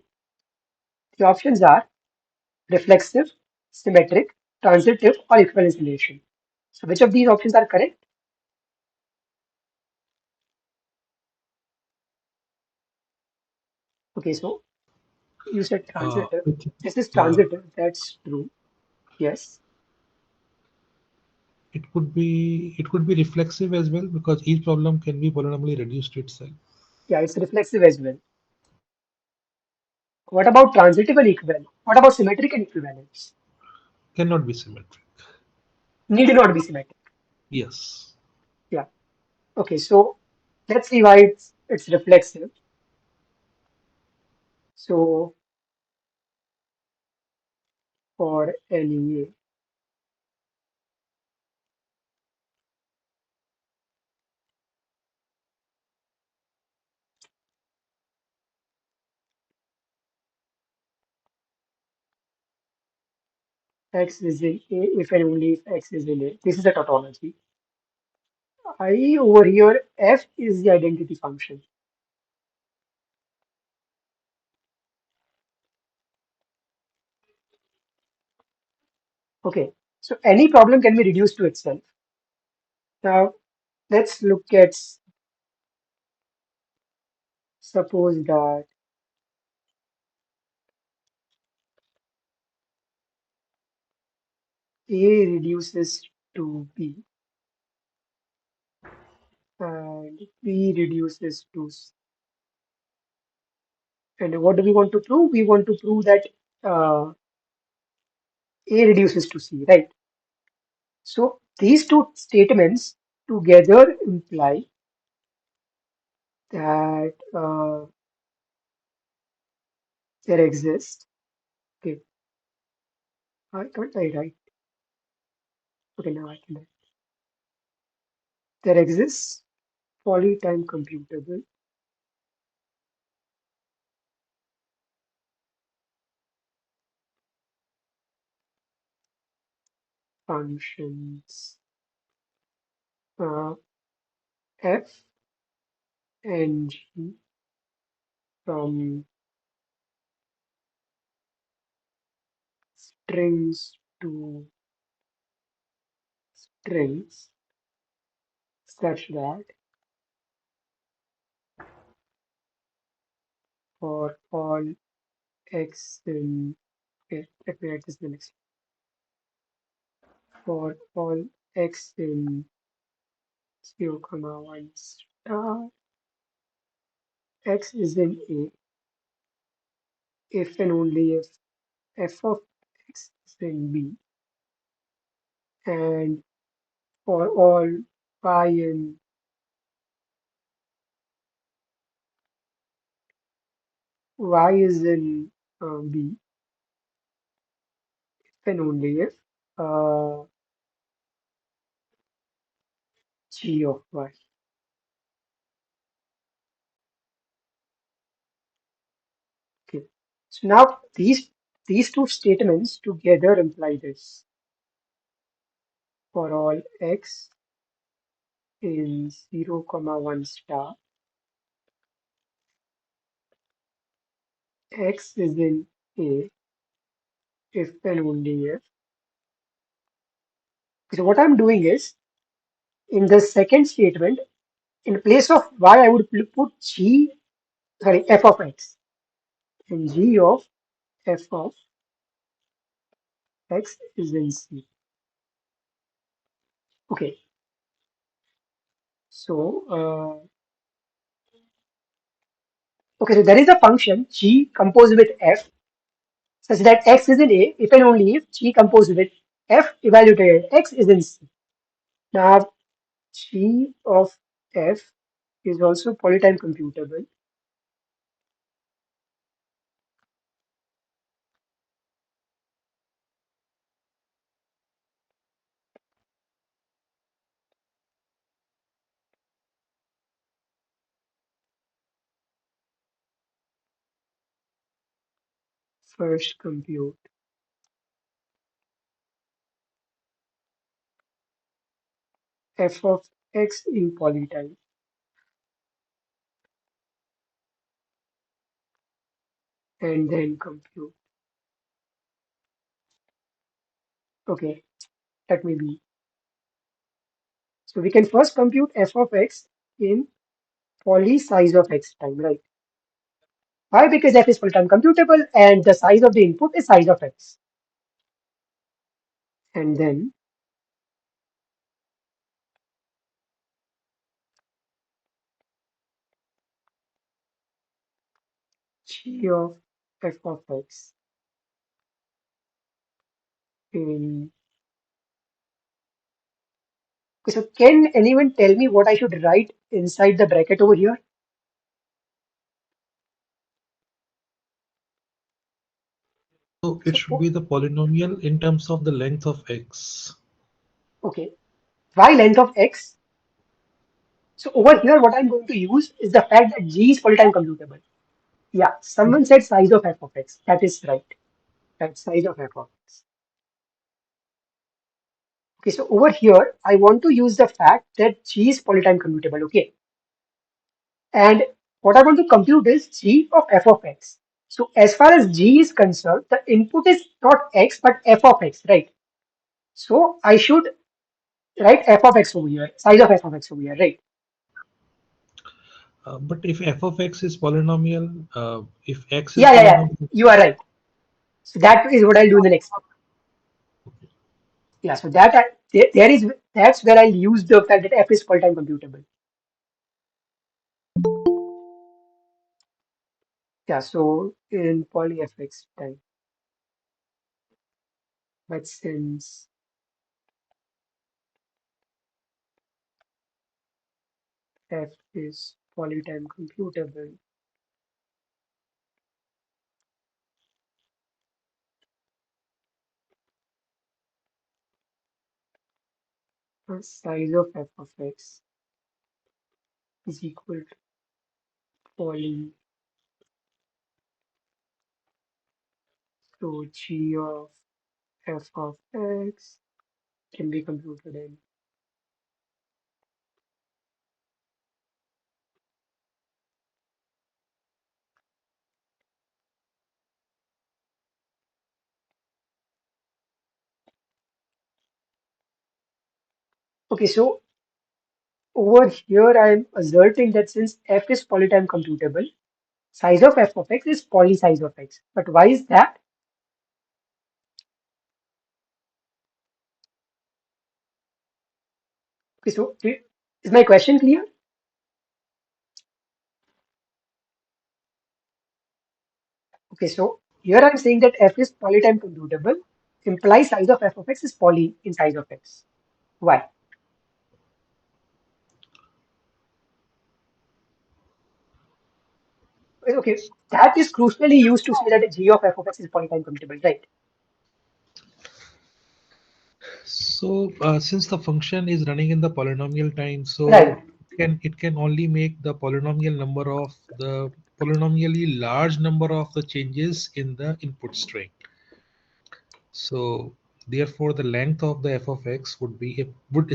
The options are reflexive, symmetric, transitive, or equivalence relation. So which of these options are correct? Okay, so you said transitive. Which This is uh, transitive. That's true. Yes. it could be reflexive as well because each problem can be polynomially reduced to itself. Yeah, it's reflexive as well. What about transitive and equivalent? What about symmetric and equivalence? Cannot be symmetric. Need not be symmetric. Yes. Yeah. Okay, so let's see why it's reflexive. So for LEA, X is in A if and only if X is in A. This is a tautology. I over here, F is the identity function. Okay, so any problem can be reduced to itself. Now, let's look at suppose that A reduces to B and B reduces to C. And what do we want to prove? We want to prove that A reduces to C, right? So these two statements together imply that there exists. Okay, I can't I write? Okay, now I can write. There exists polytime computable functions uh, f and g from strings to strings such that for all x in okay, let me write this in the next for all x in 0, comma 1 star x is in A if and only if f of x is in B and for all y in y is in B if and only if uh, g of y. Okay. So now these two statements together imply this. For all x in 0, comma 1 star, x is in A if and only if. So what I'm doing is in the second statement, in place of y, I would put f of x and g of f of x is in C. Okay, so okay, so there is a function g composed with f such that x is in A if and only if g composed with f evaluated at x is in C. Now g of f is also polytime computable. First compute f of x in polytime and then compute. Okay, let me be. So we can first compute f of x in poly size of x time, right? Why? Because f is full-time computable and the size of the input is size of x. And then g of f of x in. Okay, so can anyone tell me what I should write inside the bracket over here? So it So, should be the polynomial in terms of the length of x. okay, why length of x? So over here, what I'm going to use is the fact that g is full-time computable. Yeah, someone said size of f of x. That is right. That's size of f of x. Okay, so over here, I want to use the fact that g is polytime computable. Okay, and what I want to compute is g of f of x. So as far as g is concerned, the input is not x but f of x, right? So I should write f of x over here, size of f of x over here, right? But if f of x is polynomial, if x is Yeah. polynomial, You are right. So that is what I'll do in the next step. Yeah. So there is that's where I'll use the fact that f is full-time computable. Yeah. So in poly fx time, but since f is polytime computable, the size of f of x is equal to poly. So g of f of x can be computed in. Okay, so over here I'm asserting that since f is polytime computable, size of f of x is poly size of x. But why is that? Okay, so is my question clear? Okay, so here I'm saying that f is polytime computable implies size of f of x is poly in size of x. Why? Okay, that is crucially used to say that g of f of x is polytime computable, right? so since the function is running in the polynomial time, so Right, it can only make the polynomial number of the polynomially large number of the changes in the input string. So therefore, the length of the f of x would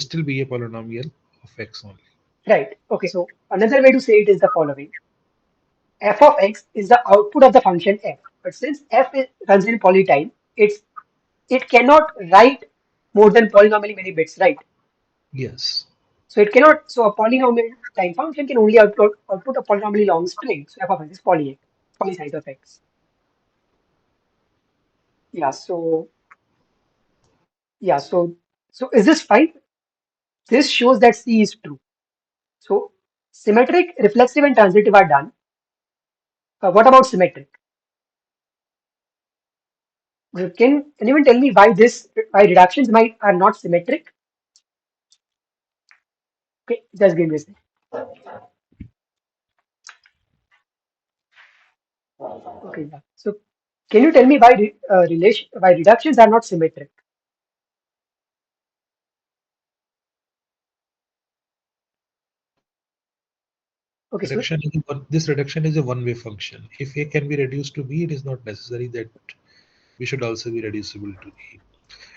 still be a polynomial of x only. right. Okay, so another way to say it is the following. F of x is the output of the function f. But since runs in polytime, it cannot write more than polynomially many bits, right? Yes. So it cannot. So a polynomial time function can only output a polynomially long string. So f of x is poly size of x. Yeah. Yeah. So is this fine? This shows that C is true. So symmetric, reflexive, and transitive are done. What about symmetric? Can anyone tell me why reductions might are not symmetric? Okay, just give me a second. Okay, yeah. So can you tell me why reductions are not symmetric? Okay, so This reduction is a one-way function. If a can be reduced to b, it is not necessary that b should also be reducible to a.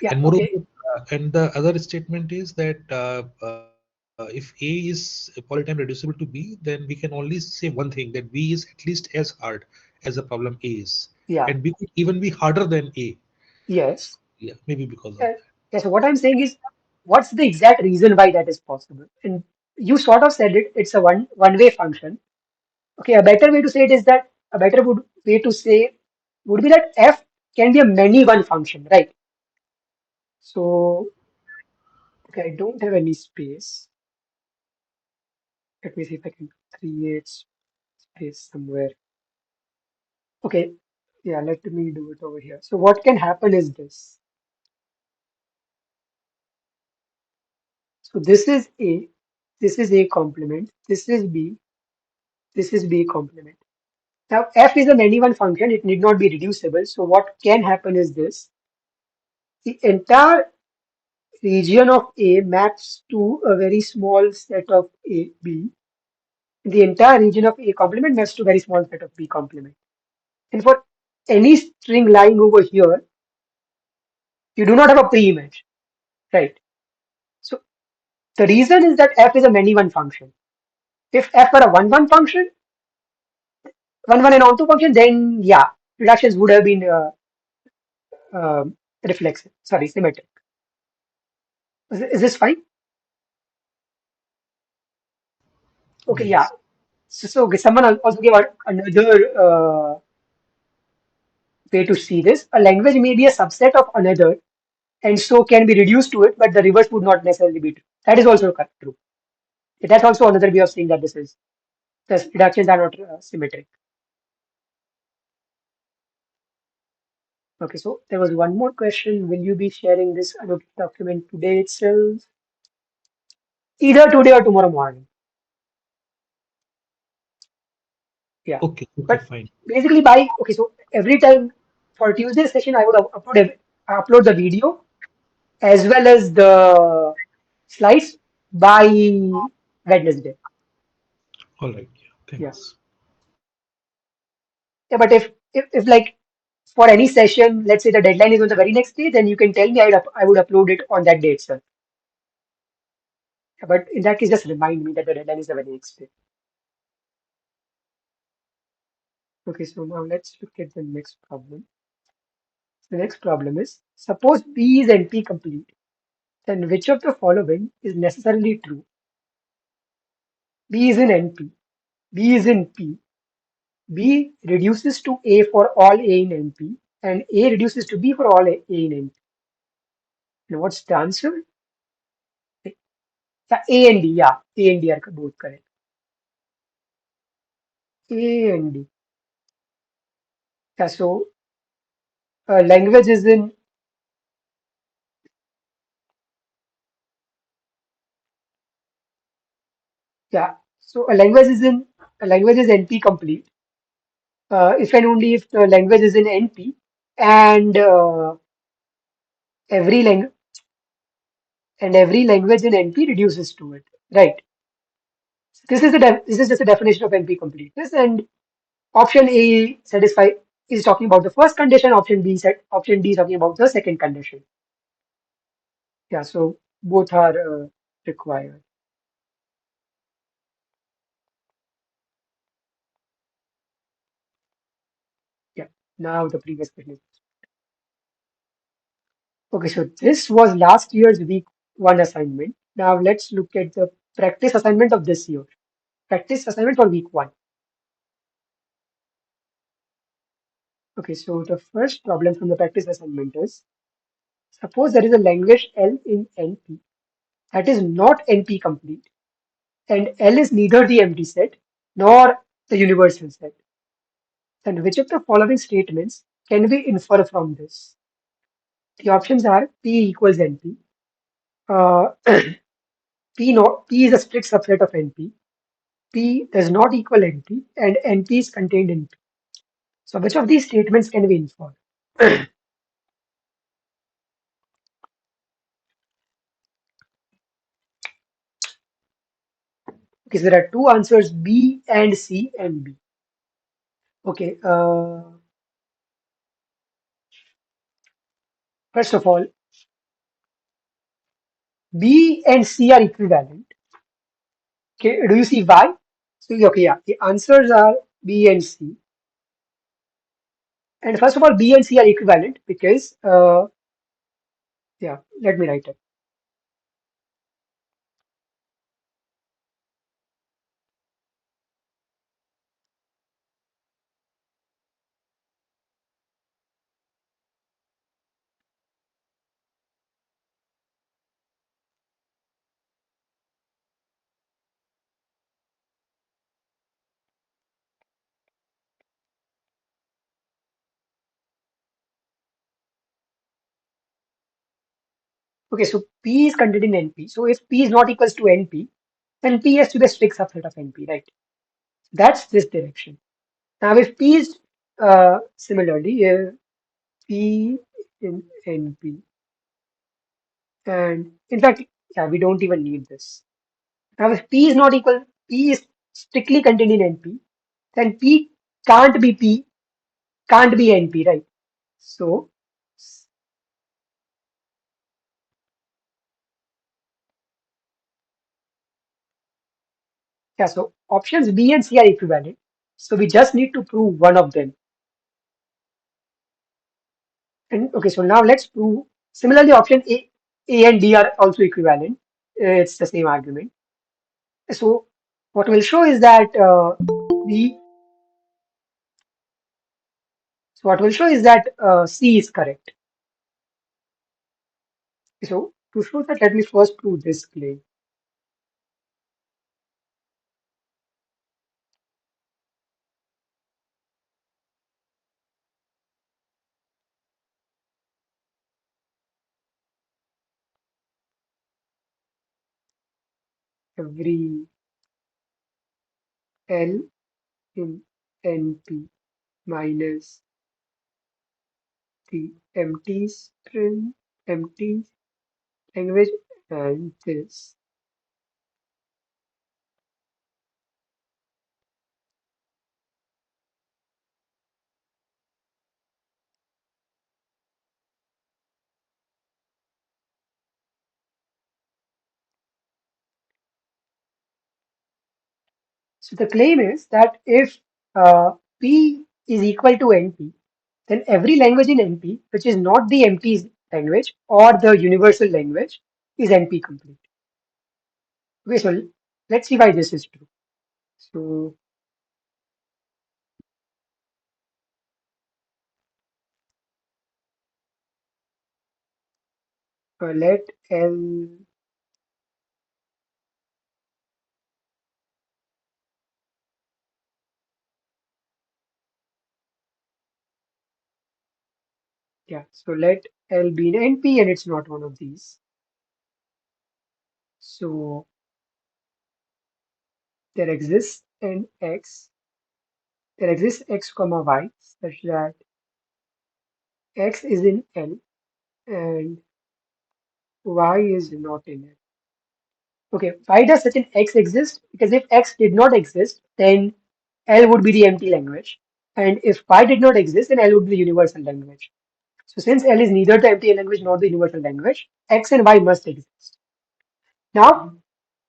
yeah, And okay, moreover, and the other statement is that if a is polytime reducible to b, then we can only say one thing, that b is at least as hard as the problem a is, yeah, and b could even be harder than a. yes. Yeah, maybe because of Uh, that. yeah, so what I'm saying is, what's the exact reason why that is possible? And you sort of said it. It's a one way function. Okay, a better way to say it is that a better way to say would be that f can be a many one function, right? So okay, I don't have any space. Let me see if I can create space somewhere. Okay, yeah, let me do it over here. So what can happen is this. So this is A complement, this is B, this is B complement. Now f is a many one function, it need not be reducible. So what can happen is this. The entire region of A maps to a very small set of A, B. The entire region of A complement maps to a very small set of B complement. And for any string lying over here, you do not have a pre-image, right? So the reason is that f is a many one function. If f were a one function, one and onto function, then yeah, reductions would have been reflexive, sorry, symmetric. Is this fine? Okay, yeah. Yes. Okay, someone also gave another way to see this. A language may be a subset of another, and so can be reduced to it, but the reverse would not necessarily be true. That is also true. That's also another way of saying that this is the reductions are not symmetric. Okay, so there was one more question. Will you be sharing this document today itself? Either today or tomorrow morning. Yeah. Okay, okay, But fine. basically by okay, so every time for Tuesday session I would upload the video as well as the slides by Wednesday. All right. Yeah, Yeah. thanks. Yeah, but if like for any session, let's say the deadline is on the very next day, then you can tell me I would upload it on that day itself. But in that case, just remind me that the deadline is the very next day. Okay, so now let's look at the next problem. The next problem is suppose P is NP complete, then which of the following is necessarily true? B is in NP, B is in P, B reduces to A for all A in NP, and A reduces to B for all A in NP. And what's the answer? Yeah, A and D, yeah, A and D are both correct. A and D. Yeah, so language is in, yeah, so a language is NP complete. If and only if the language is in NP and every language every language in NP reduces to it, right? This is just a definition of NP completeness, and option A satisfy is talking about the first condition. Option D is talking about the second condition. Yeah, so both are required. Yeah. Now the previous question. Okay, so this was last year's week one assignment. Now let's look at the practice assignment of this year. Practice assignment for week one. Okay, so the first problem from the practice assignment is suppose there is a language L in NP that is not NP complete, and L is neither the empty set nor the universal set. Then which of the following statements can we infer from this? The options are P equals NP, uh, P is a strict subset of NP, P does not equal NP, and NP is contained in P. So which of these statements can we infer? Okay, so there are two answers B and C and B. Okay, first of all, B and C are equivalent. Okay, do you see why? So, okay, yeah, the answers are B and C. And first of all, B and C are equivalent because, yeah, let me write it. Okay, so P is contained in NP. So if P is not equals to NP, then P has to be a strict subset of NP, right? That's this direction. Now, if P is similarly, P in NP, and in fact, yeah, we don't even need this. Now, if P is not equal, P is strictly contained in NP, then P can't be P, can't be NP, right? So, yeah, so options B and C are equivalent. So we just need to prove one of them. And okay, so now let's prove similarly option A. A and D are also equivalent. It's the same argument. So what we'll show is that the so what we'll show is that C is correct. So to show that, let me first prove this claim. Every L in NP minus the empty string, empty language, and this. So the claim is that if P is equal to NP, then every language in NP, which is not the empty language or the universal language, is NP complete. Okay, so let's see why this is true. So let L, yeah, so let L be an NP and it's not one of these. So there exists an X, there exists X comma Y such that X is in L and Y is not in L. Okay, why does such an X exist? Because if X did not exist, then L would be the empty language. And if Y did not exist, then L would be the universal language. So since L is neither the empty language nor the universal language, X and Y must exist. Now,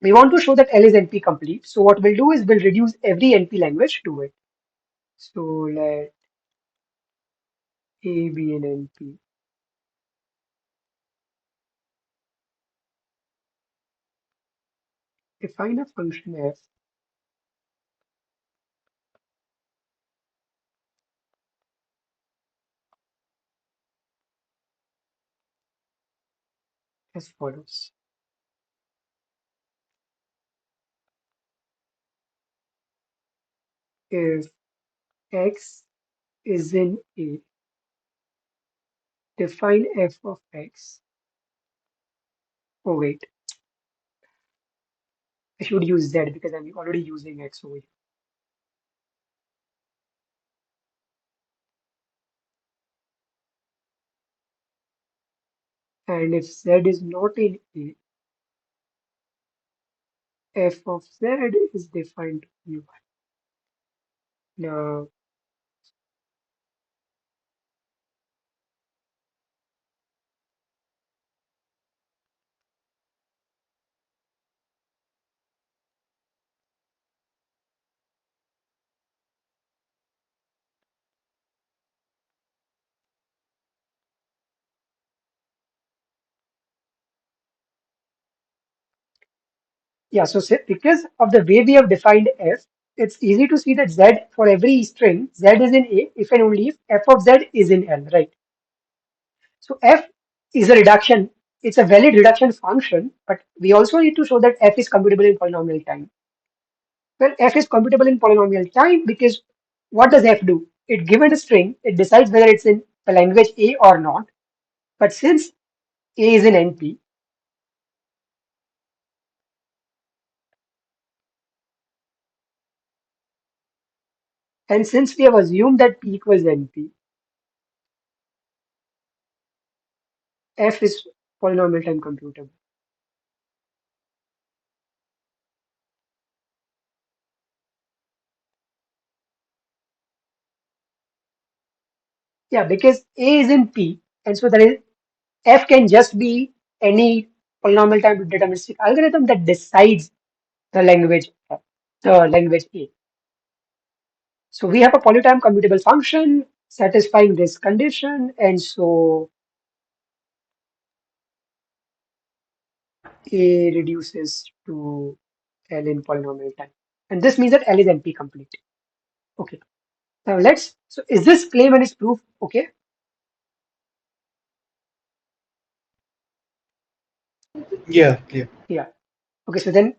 we want to show that L is NP complete. So what we'll do is we'll reduce every NP language to it. So let A be an NP. Define a function f as follows. If X is in A, define f of X. Oh wait, I should use Z because I'm already using X over here. And if Z is not in A, f of Z is defined to be 1. Now, yeah, so because of the way we have defined f, it's easy to see that Z for every string, Z is in A if and only if f of Z is in L, right? So f is a reduction. It's a valid reduction function, but we also need to show that f is commutable in polynomial time. Well, f is commutable in polynomial time because what does f do? It given a string, it decides whether it's in the language A or not. But since A is in NP, and since we have assumed that P equals NP, f is polynomial time computable. Yeah, because A is in P, and so there is f can just be any polynomial time deterministic algorithm that decides the language F, the language A. So we have a polytime commutable function satisfying this condition, and so A reduces to L in polynomial time. And this means that L is NP complete. Okay. Now so is this claim and its proof okay? Yeah, clear. Yeah. Okay, so then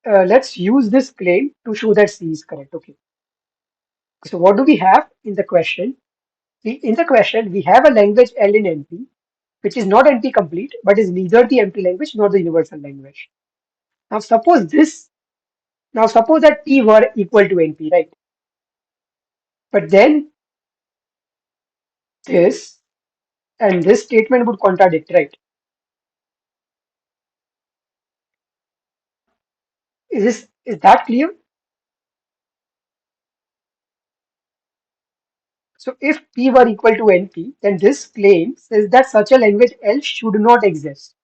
let's use this claim to show that C is correct. Okay. So what do we have in the question? In the question, we have a language L in NP, which is not NP complete, but is neither the NP language nor the universal language. Now suppose that P were equal to NP, right? But then this and this statement would contradict, right? Is that clear? So if P were equal to NP, then this claim says that such a language L should not exist,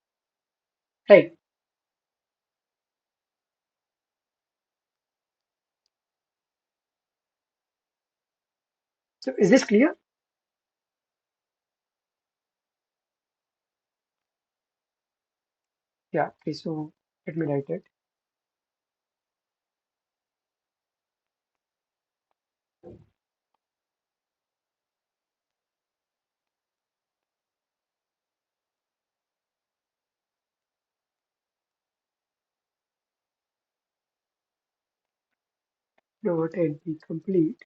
right? So is this clear? Yeah. Okay. So let me write it. Not NP complete.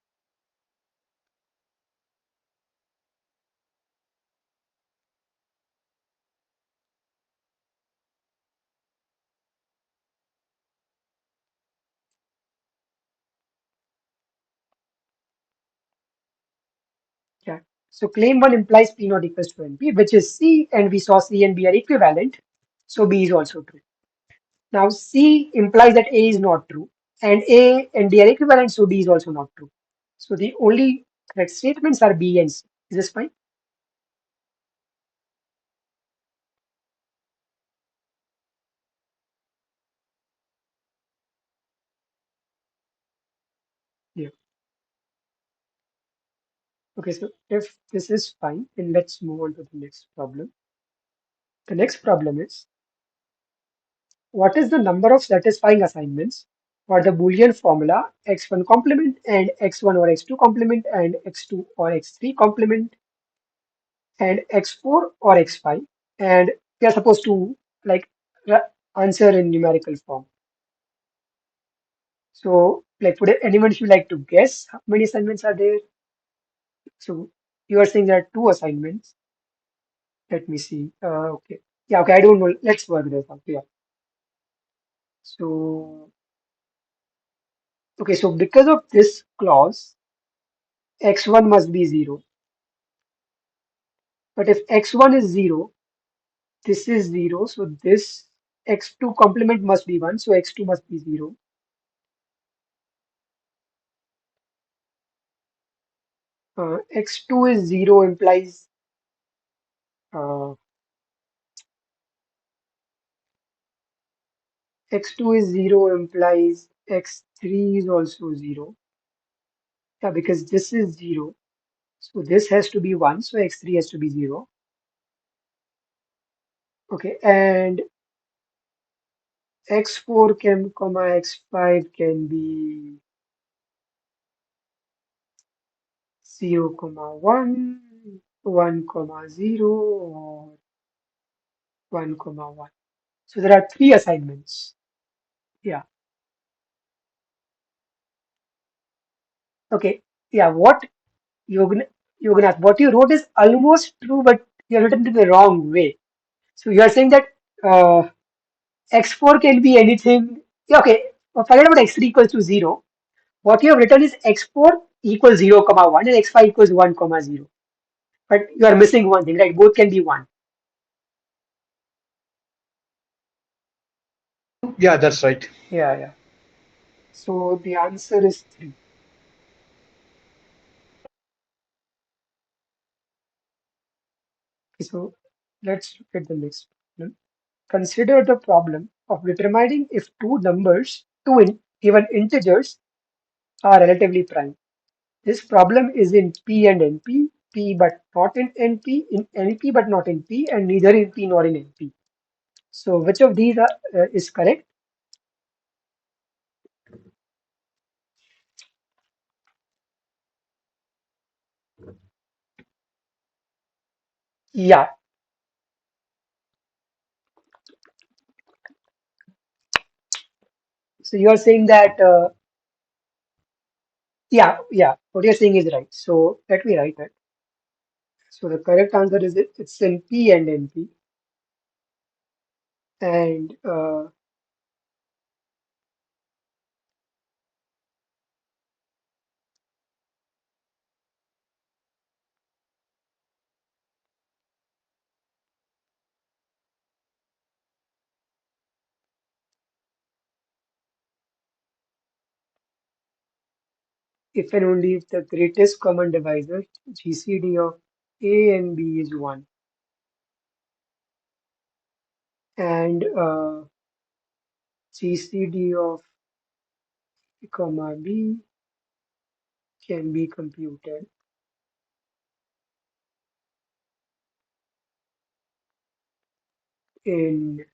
Yeah. So claim one implies P not equals to NP, which is C, and we saw C and B are equivalent. So B is also true. Now C implies that A is not true, and A and D are equivalent, so D is also not true. So the only correct statements are B and C. Is this fine? Yeah. Okay, so if this is fine, then let's move on to the next problem. The next problem is, what is the number of satisfying assignments for the Boolean formula x1 complement and x1 or x2 complement and x2 or x3 complement and x4 or x5, and we are supposed to like answer in numerical form. So like would anyone should like to guess how many assignments are there? So you are saying there are two assignments. Let me see. Okay. Yeah, okay, I don't know. Let's work this out. Yeah. So okay, so because of this clause, x1 must be 0. But if x1 is 0, this is 0. So this x2 complement must be 1. So x2 must be 0. X2 is 0 implies uh, x2 is 0 implies x3 is also 0. Yeah, because this is 0. So this has to be 1. So x3 has to be 0. Okay. And x4 can comma x5 can be 0 comma 1, 1 comma 0, or 1 comma 1. So there are three assignments. Yeah. Okay. Yeah. Yogna, Yognath, what you wrote is almost true, but you have written it the wrong way. So you are saying that uh, x4 can be anything. Yeah, okay. Forget about x3 equals to 0. What you have written is x4 equals 0 comma 1 and x5 equals 1 comma 0. But you are missing one thing, right? Both can be 1. Yeah, that's right. Yeah, yeah. So the answer is 3. Okay, so let's look at the next problem. Consider the problem of determining if given integers are relatively prime. This problem is in P and NP, P but not in NP, in NP but not in P, and neither in P nor in NP. So which of these is correct? Yeah. So you are saying that yeah, what you're saying is right. So let me write it. So the correct answer is it's in P and NP. And if and only if the greatest common divisor GCD of A and B is 1 and GCD of A comma B can be computed in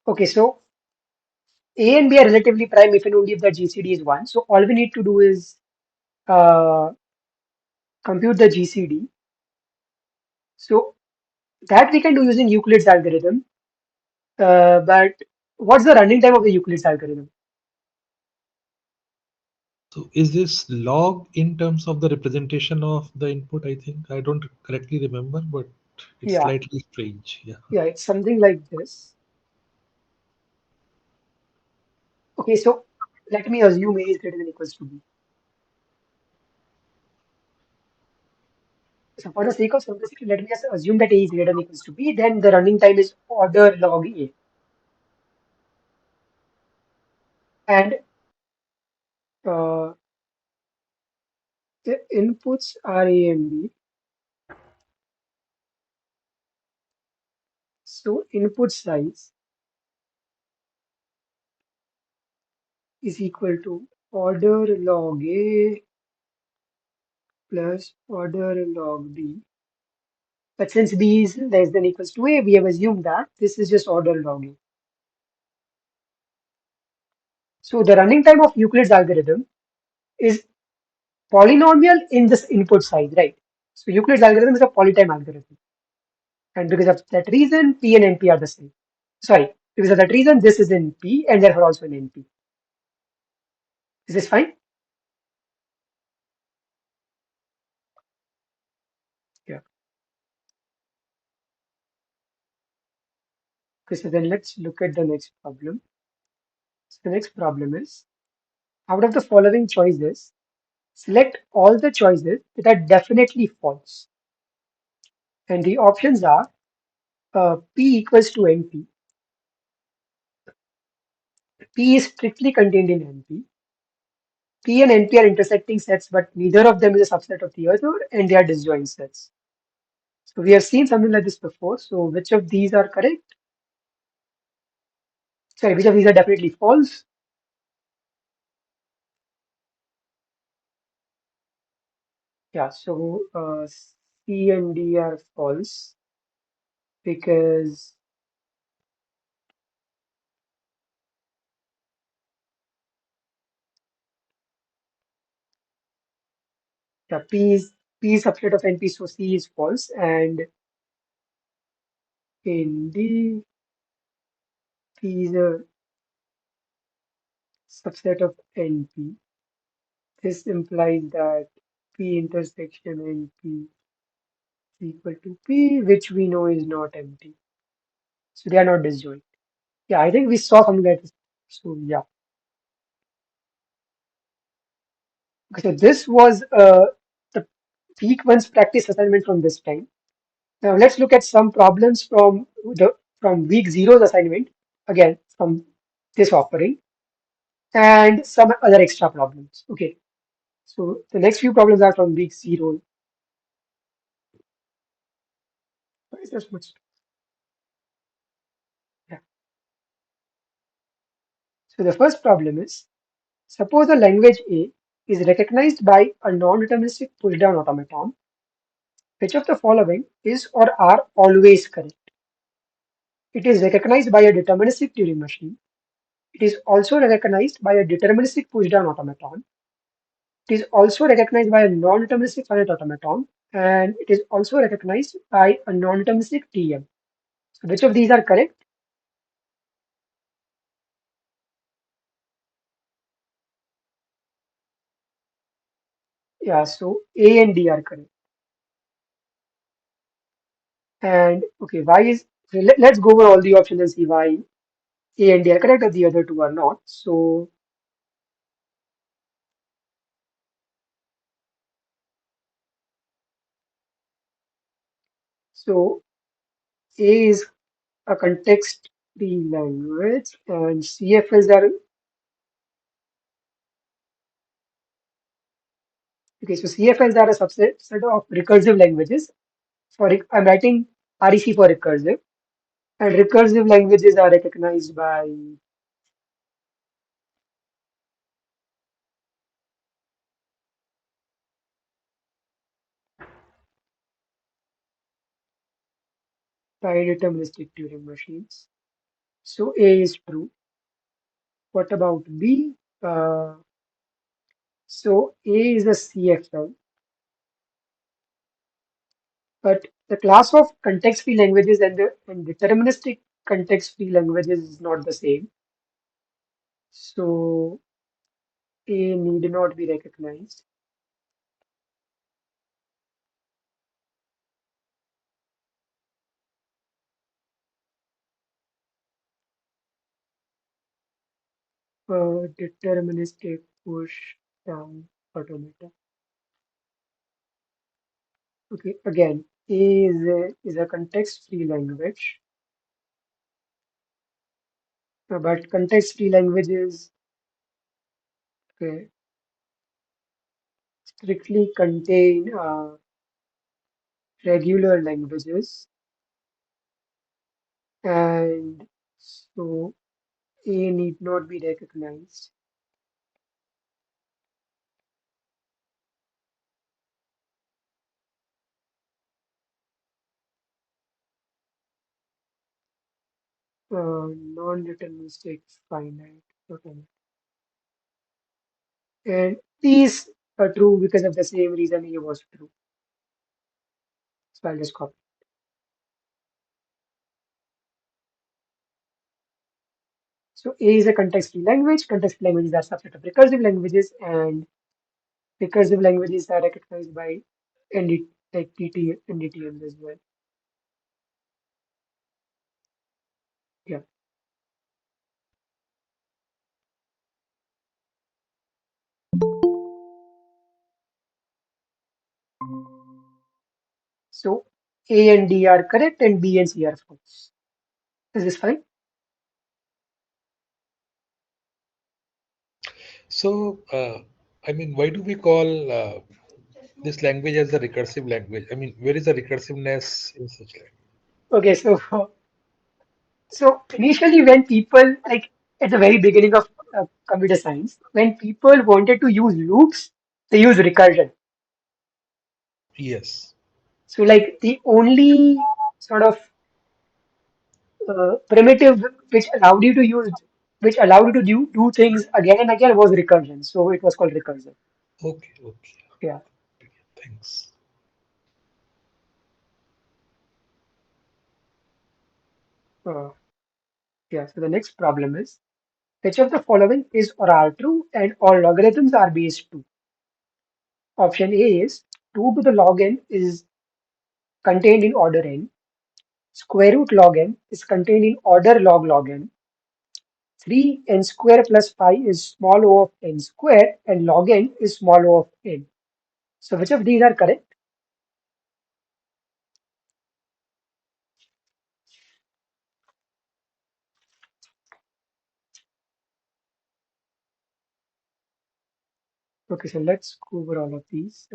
okay, so A and B are relatively prime if and only if the GCD is 1. So all we need to do is uh, compute the GCD. So that we can do using Euclid's algorithm. But what's the running time of the Euclid's algorithm? So is this log in terms of the representation of the input? I think I don't correctly remember, but it's Yeah, slightly strange. Yeah. yeah, it's something like this. Okay, so let me assume A is greater than equals to B. So for the sake of simplicity, let me just assume that A is greater than equals to B. Then the running time is order log A. And uh, the inputs are A and B. So input size is equal to order log A plus order log B. But since B is less than equals to A, we have assumed that this is just order log A. So the running time of Euclid's algorithm is polynomial in this input size, right? So Euclid's algorithm is a polytime algorithm. And because of that reason, P and NP are the same. Sorry, because of that reason, this is in P and therefore also in NP. Is this fine? Yeah. Okay, so then let's look at the next problem. So the next problem is, out of the following choices, select all the choices that are definitely false. And the options are P equals to NP, P is strictly contained in NP, P and NP are intersecting sets, but neither of them is a subset of the other, and they are disjoint sets. So we have seen something like this before. So which of these are correct? Sorry, which of these are definitely false? Yeah, so C and D are false because yeah, P is subset of NP, so C is false, and in D, P is a subset of NP. This implies that P intersection NP is equal to P, which we know is not empty. So they are not disjoint. Yeah, I think we saw something like this. So yeah. Okay, so this was the week one's practice assignment from this time. Now let's look at some problems from week zero's assignment, again from this offering, and some other extra problems. Okay, so the next few problems are from week zero. It's just much. Yeah. So the first problem is, suppose a language A is recognized by a non-deterministic push-down automaton. Which of the following is or are always correct? It is recognized by a deterministic Turing machine. It is also recognized by a deterministic push-down automaton. It is also recognized by a non-deterministic finite automaton, and it is also recognized by a non-deterministic TM. So which of these are correct? Yeah, so A and D are correct. And okay, why is so let's go over all the options and see why A and D are correct and the other two are not. So A is a context-free language, and CFLs are okay. So CFLs are a subset set of recursive languages. I'm writing REC for recursive, and recursive languages are recognized by deterministic Turing machines. So A is true. What about B? So A is a CFL, but the class of context-free languages and deterministic context-free languages is not the same. So A need not be recognized. Deterministic push down automata. Okay, again, A is a context-free language, but context-free languages okay, strictly contain regular languages, and so A need not be recognized. Non-deterministic finite automata. And these are true because of the same reason A was true. So I'll just copy. So A is a context-free language. Context-free languages are subset of recursive languages, and recursive languages are recognized by like TT, NDTMs as well. Yeah. So A and D are correct, and B and C are false. Is this fine? So, I mean, why do we call this language as a recursive language? I mean, where is the recursiveness in such language? Okay. So initially, when people like at the very beginning of computer science, when people wanted to use loops, they use recursion. Yes. So like the only sort of primitive which allowed you to do things again and again was recursion. So it was called recursion. Okay. Okay. Yeah. Thanks. Uh, yeah. So the next problem is which of the following is or are true and all logarithms are base 2? Option A is 2 to the log n is contained in order n. Square root log n is contained in order log n. 3 n square plus 5 is small o of n square and log n is small o of n. So which of these are correct? Okay, so let's go over all of these.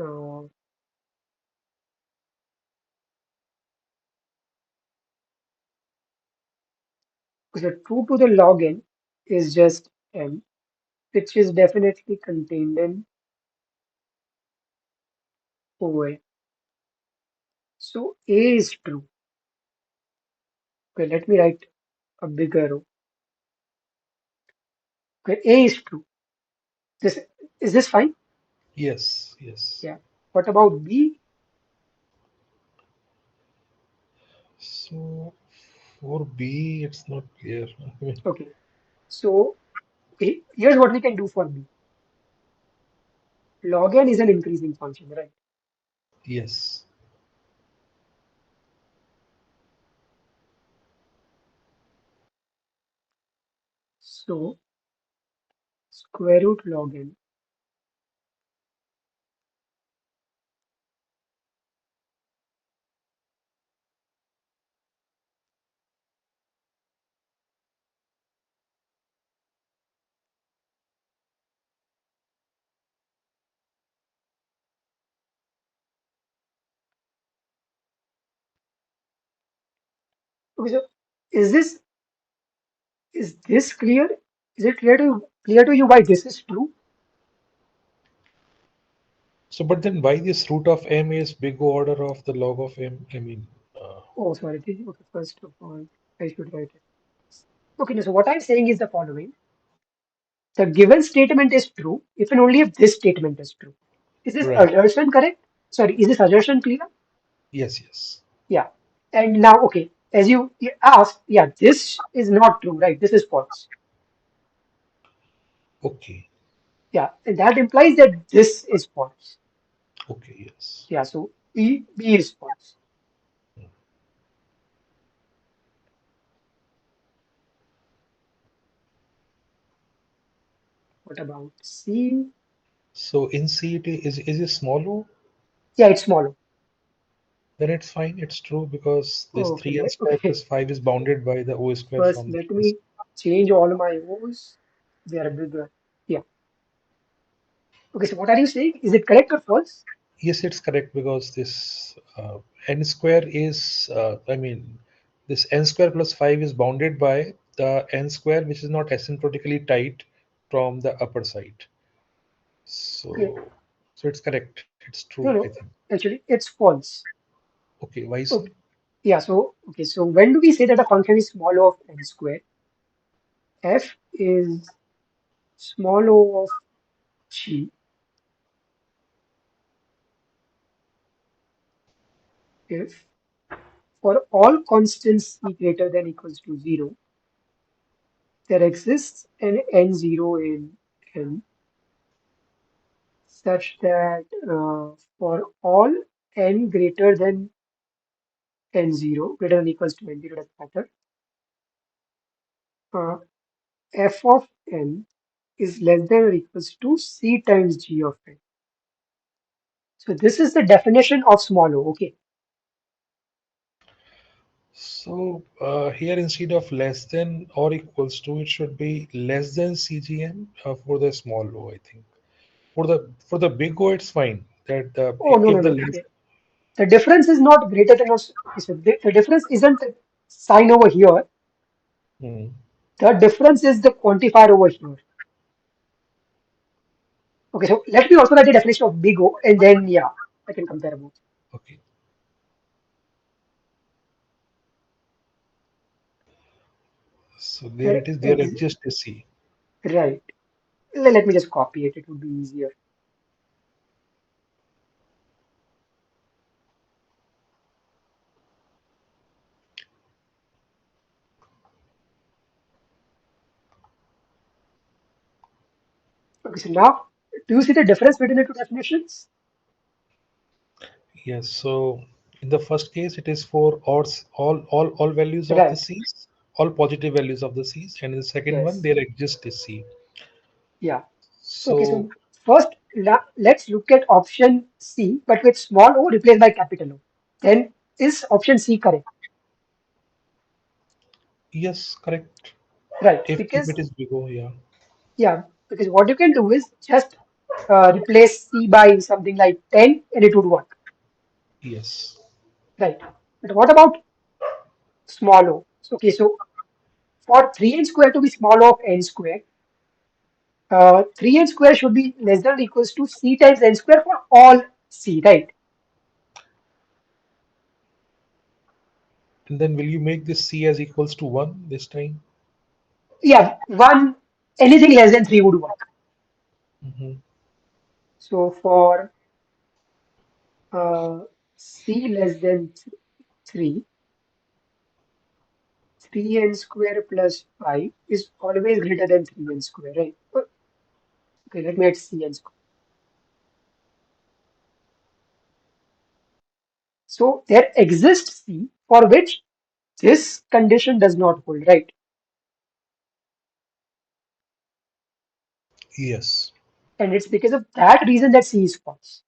So true to the log n is just m, which is definitely contained in OA. So A is true. Okay, let me write a bigger row. Okay, A is true. This is this fine? Yes, yes. Yeah. What about B? So for B, it's not clear. I mean, Okay. So okay, here's what we can do for B. Log n is an increasing function, right? yes. So square root log n. Okay, so is this is this clear? Is it clear to you why this is true? So, but then why this root of m is big order of the log of m? I mean, Oh, sorry. Okay, first of all, I should write it. Okay, so what I'm saying is the following. The given statement is true if and only if this statement is true. Is this right. assertion correct? Sorry, is this assertion clear? Yes, yes. Yeah. And now, okay, as you asked, yeah, this is not true, right? This is false. Okay, Yeah, and that implies that this is false. okay, yes. Yeah, so B is false. What about C? So in C, is it small o? Yeah, it's smaller. Then it's fine. It's true because this Okay, 3n square okay. plus 5 is bounded by the o square First, from the let n square. me change all my O's. They are bigger. Yeah. Okay, so what are you saying? Is it correct or false? Yes, it's correct because this n square is, I mean, this n square plus 5 is bounded by the n square, which is not asymptotically tight from the upper side. Okay. So it's correct. It's true, No, I no. think. Actually, it's false. Okay, why so? Okay. Yeah, so okay, so when do we say that a function is small o of n square? F is small o of g if for all constants c greater than equals to 0, there exists an n0 in n such that for all n greater than n0, greater than equals to n0, doesn't matter, uh, f of n is less than or equals to c times g of n. So this is the definition of small o. Okay. So here instead of less than or equals to, it should be less than CGM for the small o, I think. For the big O, it's fine. That Oh, no, no, if the no. less, Okay. The difference is not greater than or okay, so the difference isn't the sign over here. hmm, The difference is the quantifier over here. Okay, so let me also write the definition of big O and then yeah, I can compare both. okay. So there it is. There Ex- exists a C. right. Let me just copy it. It would be easier. Okay, so now do you see the difference between the two definitions? Yes. So in the first case, it is for all values of the Right. C's, all positive values of the C's, and in the second one, Yes. there exists a C. Yeah. Okay, So so first let's look at option C, but with small o replaced by capital O. Then is option C correct? yes, correct. Right. If Because it is big O, yeah. yeah, because what you can do is just replace C by something like 10 and it would work. Yes. Right. But what about small o? So, okay, so For 3n square to be small of n square, 3n square should be less than or equals to c times n square for all c, right? And then will you make this c as equals to 1 this time? Yeah, one anything less than 3 would work. Hmm. So for c less than 3, 3n square plus 5 is always greater than 3n square, right? Okay, let me add cn square. So there exists c for which this condition does not hold, right? Yes. And it's because of that reason that c is false.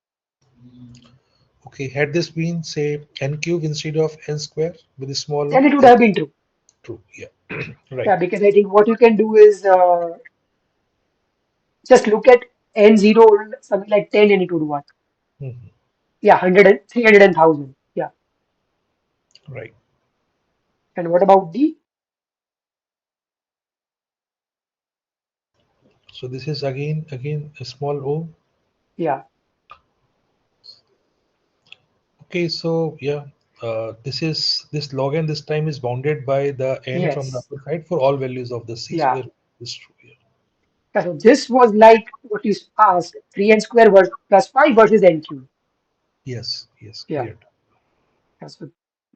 Okay, had this been say n cube instead of n square with a small Then o? it would Is have been true. true. Yeah. Right. Yeah, because I think what you can do is just look at n0, something like 10, and it would work. Mhm. Yeah, 100 and 300 and 1000. Yeah. Right. And what about d? So this is again a small o. Yeah. Okay, so yeah, this log n this time is bounded by the n from the Yes. upper side for all values of the c. So Yeah. there is true. Yeah. Yeah, so this was like what you asked, 3n square plus 5 versus n cube. Yes. Yes. Yeah. Clear. Yeah,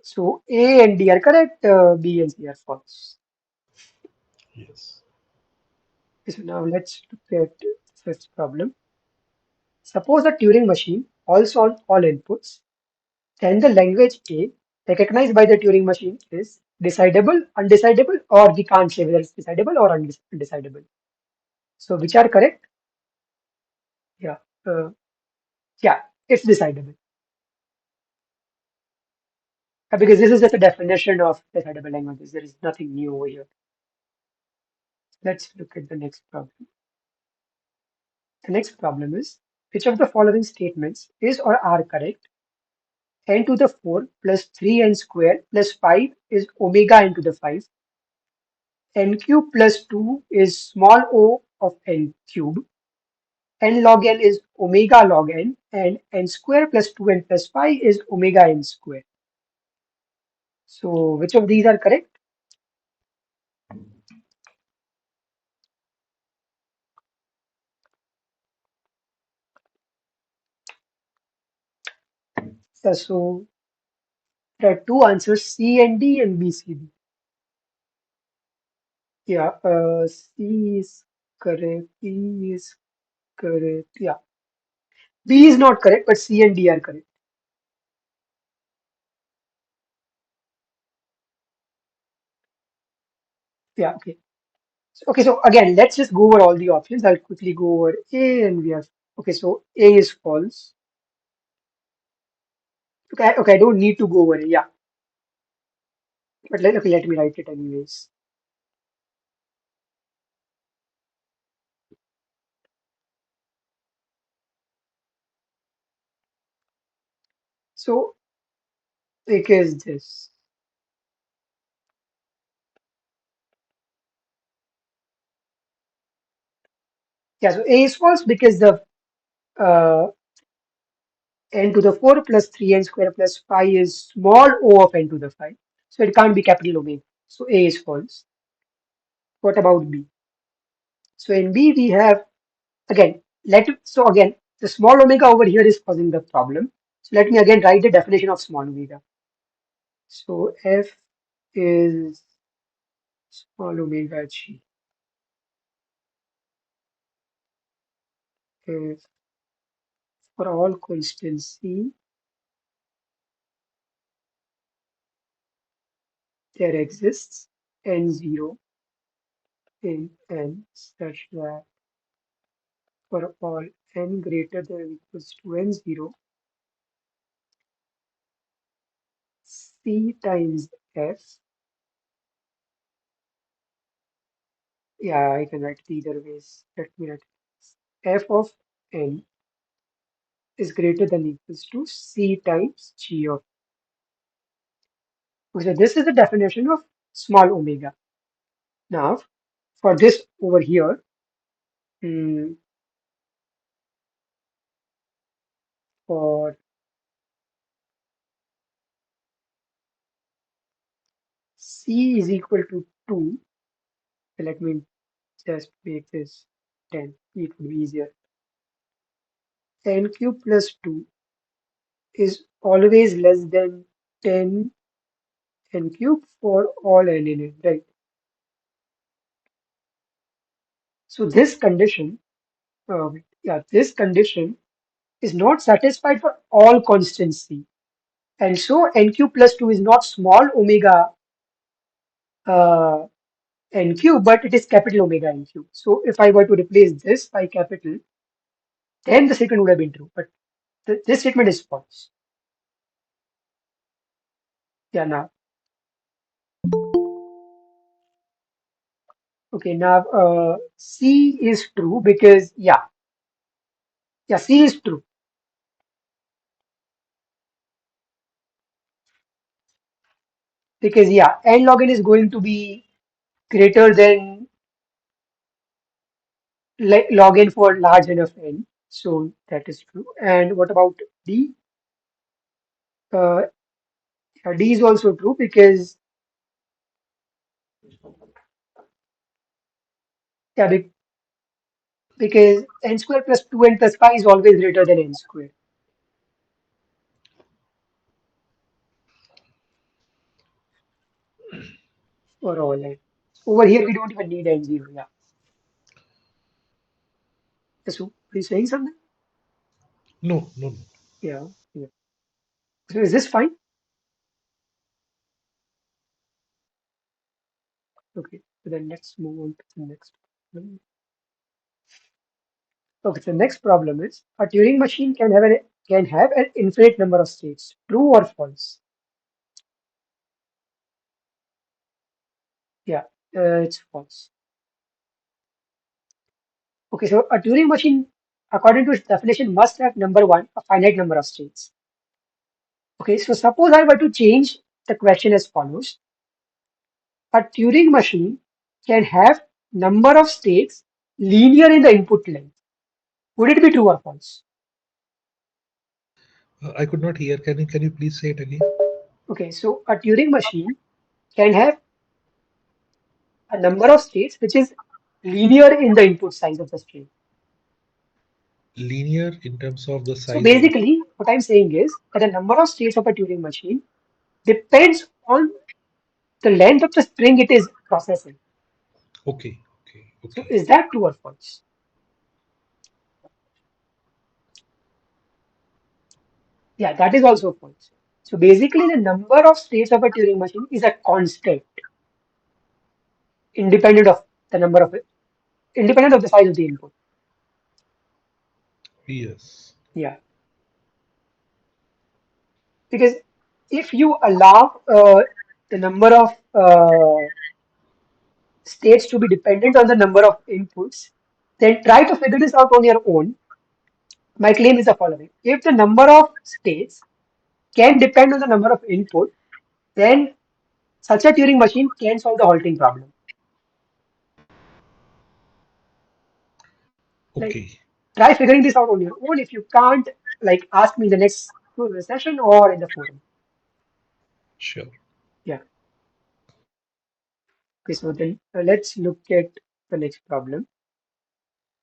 so A and D are correct, B and C are false. Yes. Okay, so now let's look at the first problem. Suppose a Turing machine also on all inputs, then the language A recognized by the Turing machine is decidable, undecidable, or we can't say whether it's decidable or undecidable. So which are correct? Yeah. Uh, yeah, it's decidable. Because this is just a definition of decidable languages. There is nothing new over here. Let's look at the next problem. The next problem is which of the following statements is or are correct? N to the 4 plus 3n square plus 5 is omega n to the 5. N cube plus 2 is small o of n cube. N log n is omega log n, and n square plus 2n plus 5 is omega n square. So which of these are correct? So there are two answers, C and D and B, C, D. Yeah, C is correct, B is correct. Yeah, B is not correct, but C and D are correct. Yeah, okay. Okay, so again, let's just go over all the options. I'll quickly go over A and we have. Okay, so A is false. Okay, I don't need to go over it. Yeah, but let me write it anyways. So because this. Yeah, so A is false because the uh, n to the 4 plus 3n square plus 5 is small o of n to the 5. So it can't be capital omega. So A is false. What about B? So in B we have again so again the small omega over here is causing the problem. So let me again write the definition of small omega. So F is small omega g if for all constants c there exists n0 in n such that for all n greater than or equals to n0 c times f. Yeah, I can write it either ways. Let me write it. F of n is greater than or equals to c times g of. Okay, so this is the definition of small omega. Now, for this over here, mm, for C is equal to 2, let me just make this 10. It would be easier. N cube plus 2 is always less than 10 n cube for all n in it, right? So this condition, this condition is not satisfied for all constants C. And so n cube plus 2 is not small omega uh, n cube, but it is capital omega n cube. So if I were to replace this by capital, then the statement would have been true. But this statement is false. Yeah, now. Okay, now C is true because, C is true. Because, n log n is going to be greater than log n for large enough n. So that is true. And what about D? Uh, D is also true because, yeah, because n square plus 2n plus 5 is always greater than n square for all n. Over here, we don't even need n0. Yeah. So, are you saying something? No, no, no. Yeah. Yeah. So, is this fine? Okay. So then let's move on to the next problem. Okay. So, the next problem is a Turing machine can have an infinite number of states. True or false? Yeah. It's false. Okay. So, a Turing machine, according to its definition, must have number one, a finite number of states. Okay. So, suppose I were to change the question as follows. A Turing machine can have number of states linear in the input length. Would it be true or false? I could not hear. Can you please say it again? Okay, so a Turing machine can have a number of states which is linear in the input size of the string. Linear in terms of the So size of the. basically, what I'm saying is that the number of states of a Turing machine depends on the length of the string it is processing. Okay, okay, So okay. is that true or false? Yeah, that is also false. So basically, the number of states of a Turing machine is a constant, independent of the number of independent of the size of the input. Yes. Yeah, because if you allow the number of states to be dependent on the number of inputs, then try to figure this out on your own. My claim is the following. If the number of states can depend on the number of input, then such a Turing machine can solve the halting problem. Like, Okay. try figuring this out on your own. If you can't, like, ask me in the next session or in the forum. Sure. Yeah. Okay, so then let's look at the next problem.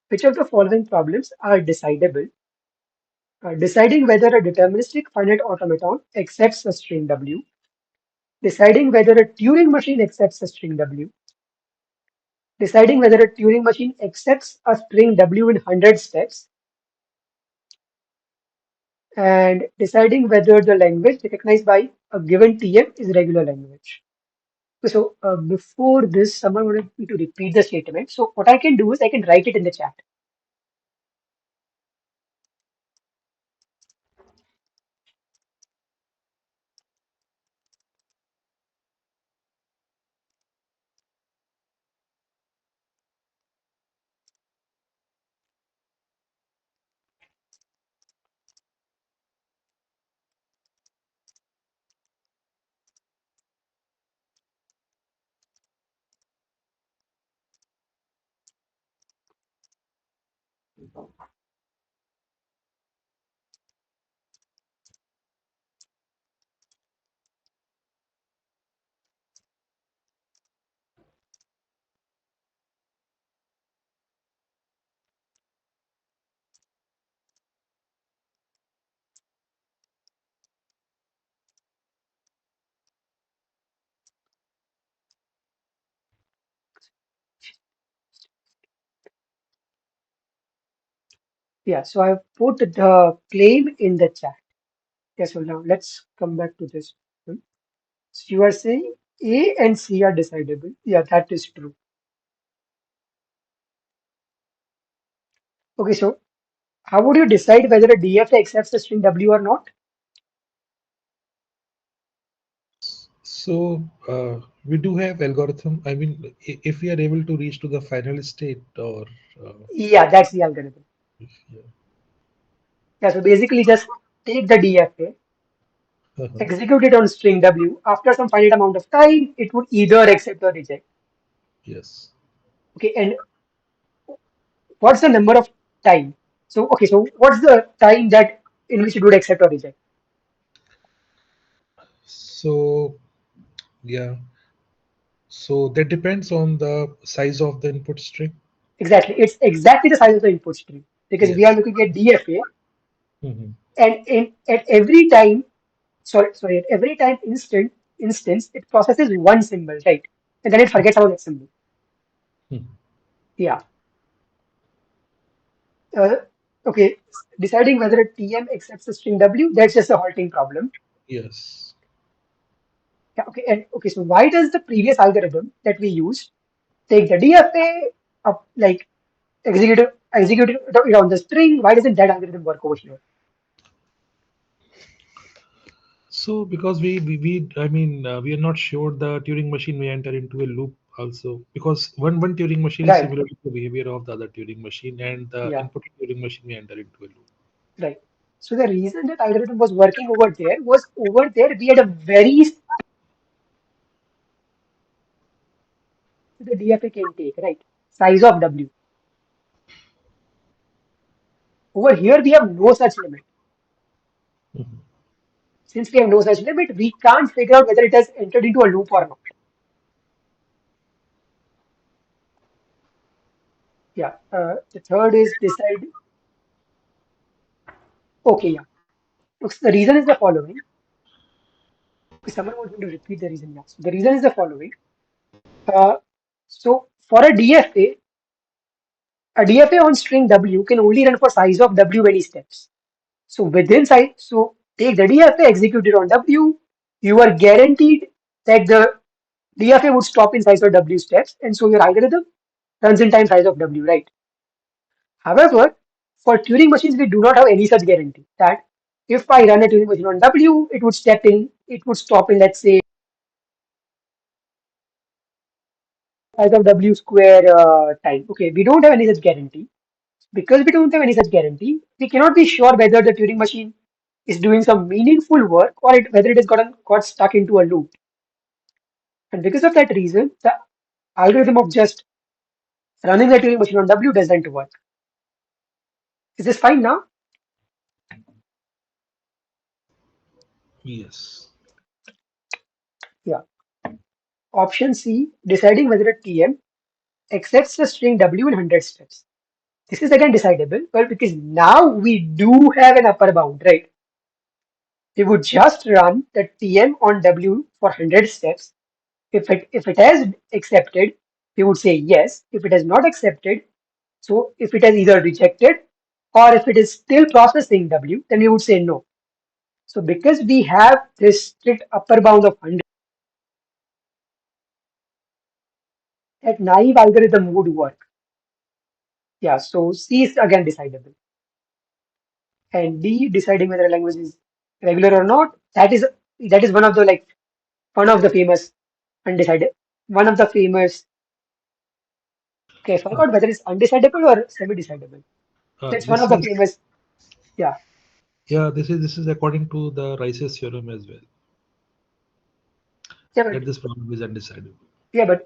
Which of the following problems are decidable? Deciding whether a deterministic finite automaton accepts a string W, deciding whether a Turing machine accepts a string W, deciding whether a Turing machine accepts a string W in 100 steps, and deciding whether the language recognized by a given TM is regular language. So before this, someone wanted me to repeat the statement. So what I can do is I can write it in the chat. Yeah, so I've put the claim in the chat. Yeah, so now let's come back to this. Hmm. So you are saying A and C are decidable. Yeah, that is true. Okay, so how would you decide whether a DFA accepts the string W or not? So we do have algorithm. I mean, if we are able to reach to the final state, or Yeah, that's the algorithm. yeah. Yeah, so basically just take the DFA, Uh-huh. execute it on string W. After some finite amount of time, it would either accept or reject. Yes. Okay, and what's the number of time? So, okay, so what's the time that in which it would accept or reject? So yeah. So that depends on the size of the input string. Exactly. It's exactly the size of the input string because we are Yes. looking at DFA Hmm. and in at every time, sorry, at every time instance, it processes one symbol, right? And then it forgets about that symbol. Yeah. Uh, okay. Deciding whether a TM accepts a string W, that's just a halting problem. Yes. Yeah, okay. And okay, so why does the previous algorithm that we used take the DFA up like execute it on the string? Why doesn't that algorithm work over here? So because we I mean we are not sure the Turing machine may enter into a loop also, because one Turing machine is Right. similar to the behavior of the other Turing machine, and the Yeah. input Turing machine may enter into a loop. Right. So the reason that algorithm was working over there was over there we had a very the DFA can take, right? Size of W. Over here we have no such limit. Mhm. Since we have no such limit, we can't figure out whether it has entered into a loop or not. Yeah. The third is decide. Okay, yeah. Looks the reason is the following. Someone wants me to repeat the reason. Yeah. So the reason is the following. Uh, so for a DFA on string W can only run for size of W many steps. So within size, so take the DFA, execute it on W. You are guaranteed that the DFA would stop in size of W steps, and so your algorithm runs in time size of W, right? However, for Turing machines, we do not have any such guarantee that if I run a Turing machine on W, it would stop in, let's say, size of W square time. Okay, we don't have any such guarantee. Because we don't have any such guarantee, we cannot be sure whether the Turing machine is doing some meaningful work or whether it has got stuck into a loop. And because of that reason, the algorithm of just running the Turing machine on W doesn't work. Is this fine now? Yes. Yeah. Option C, deciding whether a TM accepts the string W in 100 steps. This is again decidable, well, because now we do have an upper bound, right? We would just run the TM on W for 100 steps. If it has accepted, we would say yes. If it has not accepted, so if it has either rejected or if it is still processing W, then we would say no. So because we have this strict upper bound of 100, that naive algorithm would work. Yeah, so C is again decidable. And D, deciding whether a language is regular or not, that is one of the famous undecided, one of the famous. Okay, I Uh, forgot whether it's undecidable or semi-decidable. That's one of this the is famous. Yeah, yeah. This is according to the Rice's theorem as well, yeah, that but this problem is undecidable.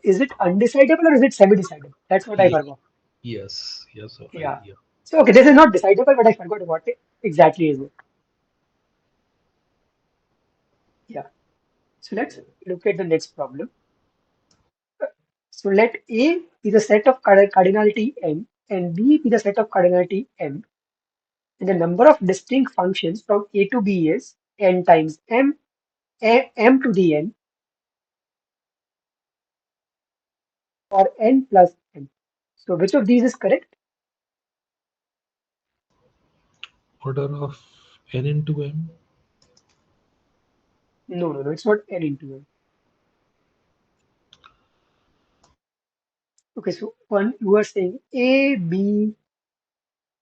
is it undecidable or is it semi-decidable? That's what I Yeah. forgot. Yes. Yes. So I Yeah. yeah. So okay, this is not decidable, but I forgot what it exactly is it. Yeah. So let's look at the next problem. So let A be the set of cardinality n and B be the set of cardinality m, and the number of distinct functions from A to B is n times m, m to the n, or n plus m. So which of these is correct? Order of n into m. No, no, no, it's not n into n. Okay, so one you are saying A, B,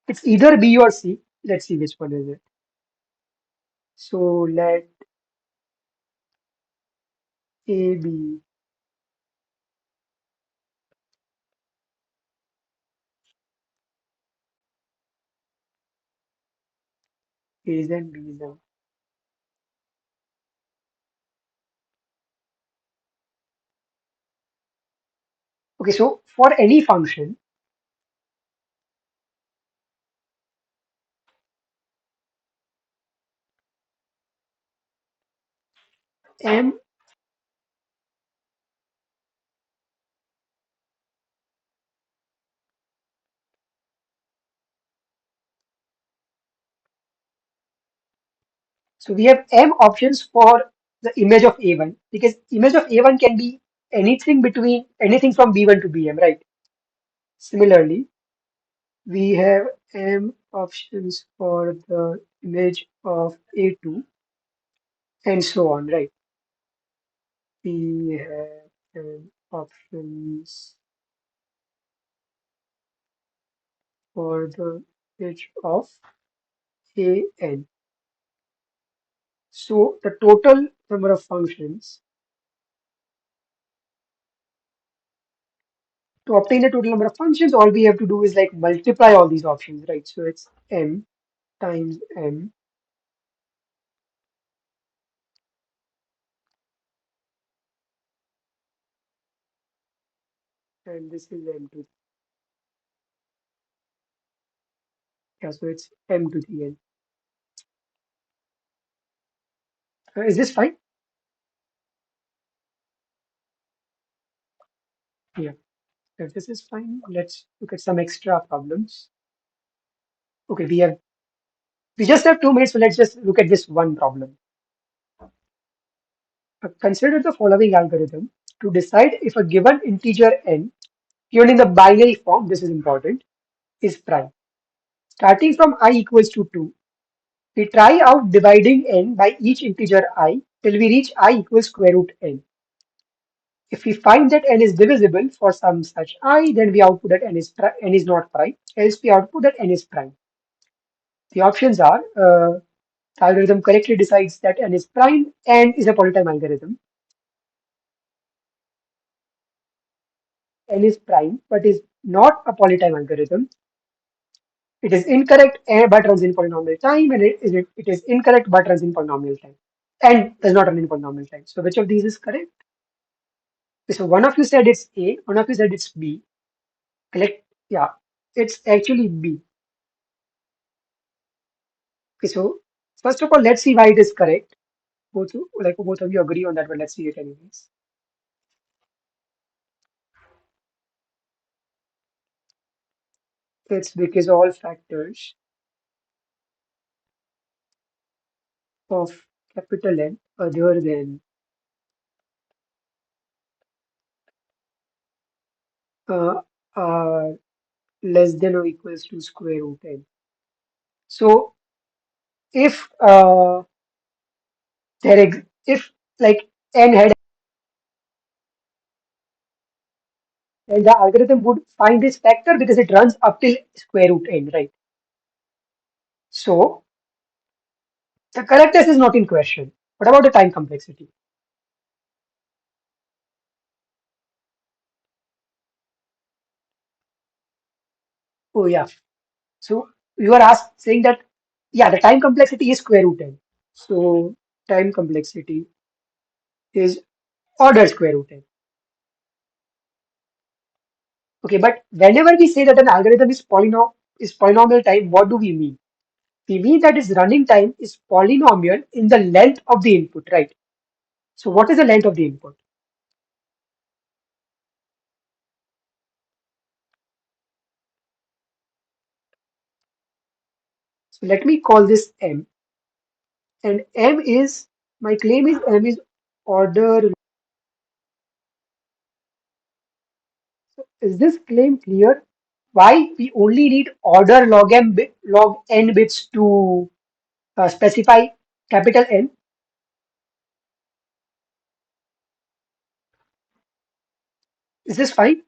it's either B or C. Let's see which one is it. So let A be A's and B's and okay, so for any function m, so we have m options for the image of A1 because image of A1 can be anything from B1 to Bm, right? Similarly, we have m options for the image of A2 and so on, right? We have options for the image of AN. So the total number of functions to obtain the total number of functions, all we have to do is like multiply all these options, right? So it's m times m, and this is m to yeah, so it's m to the n. Is this fine? Yeah. If this is fine, let's look at some extra problems. Okay, we just have 2 minutes, so let's just look at this one problem. Consider the following algorithm to decide if a given integer n, given in the binary form, this is important, is prime. Starting from I equals to 2, we try out dividing n by each integer I till we reach I equals square root n. If we find that n is divisible for some such I, then we output that n is not prime, else we output that n is prime. The options are the algorithm correctly decides that n is prime and is a polytime algorithm. N is prime but is not a polytime algorithm. It is incorrect but runs in polynomial time, and it is incorrect but runs in polynomial time and does not run in polynomial time. So which of these is correct? So one of you said it's A, one of you said it's B. Correct? Yeah, it's actually B. Okay, so first of all, let's see why it is correct. Both of you agree on that, but let's see it anyways. It's because all factors of capital N other than uh, are less than or equals to square root n. So if if like n had, then the algorithm would find this factor because it runs up till square root n, right? So the correctness is not in question. What about the time complexity? Oh yeah. So you are saying that yeah, the time complexity is square root n. So time complexity is order square root n. Okay, but whenever we say that an algorithm is is polynomial time, what do we mean? We mean that its running time is polynomial in the length of the input, right? So what is the length of the input? So let me call this M, and M is, my claim is M is order. Is this claim clear? Why we only need order log m log n bits to specify capital N? Is this fine?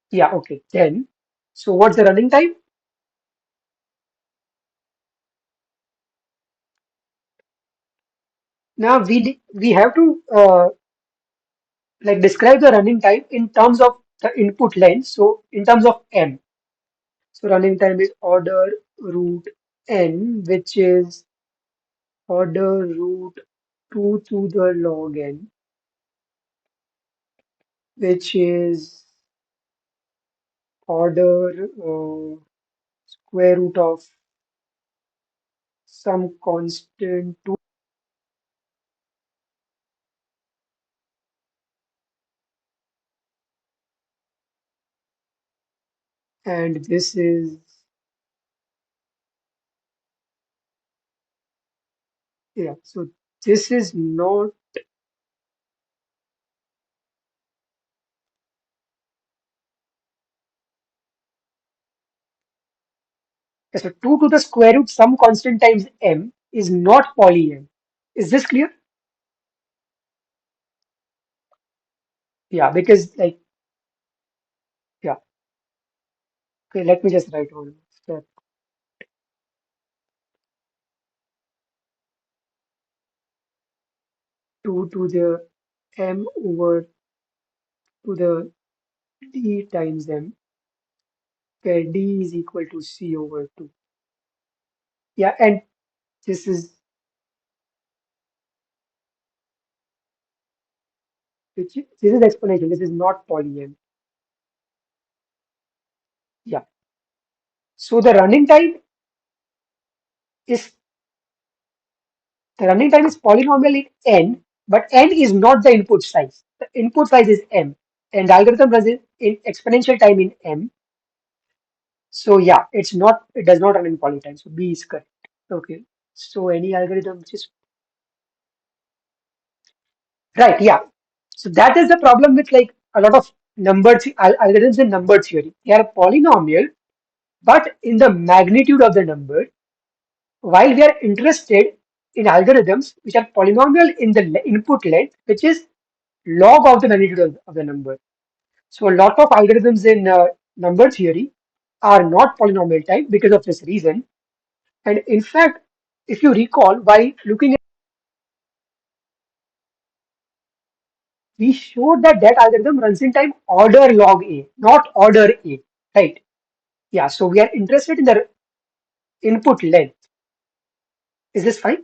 Yeah, okay. Then, so what's the running time? Now we have to like describe the running time in terms of the input length. So in terms of M. So running time is order root n, which is order root 2 to the log n, which is order square root of some constant 2, and this is, yeah, so this is not, yeah, so 2 to the square root some constant times m is not poly m. Is this clear? Yeah, because like, yeah, okay, let me just write on step 2 to the m over to the d times m, where d is equal to c over 2. Yeah, and this is, this is exponential, this is not poly m. Yeah, so is the running time is polynomial in n, but n is not the input size. The input size is m, and the algorithm runs in exponential time in m. So yeah, it does not run in poly time. So B is correct. Okay. So any algorithm which is right, yeah. So that is the problem with like a lot of algorithms in number theory. They are polynomial, but in the magnitude of the number, while we are interested in algorithms which are polynomial in the input length, which is log of the magnitude of the number. So a lot of algorithms in number theory are not polynomial type because of this reason. And in fact, if you recall, while looking at, we showed that that algorithm runs in time order log a, not order a, right? Yeah. So we are interested in the input length. Is this fine?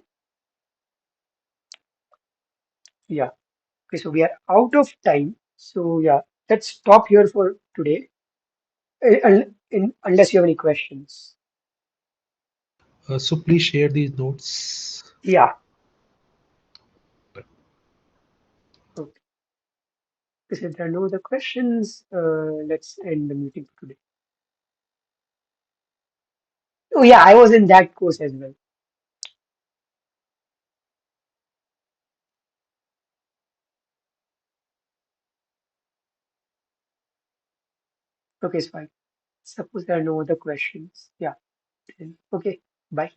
Yeah. Okay. So we are out of time. So yeah, let's stop here for today. Unless you have any questions. So please share these notes. Yeah. Okay. If there are no other questions, let's end the meeting for today. Oh yeah, I was in that course as well. Okay, it's fine. Suppose there are no other questions. Yeah. Then, okay. Bye.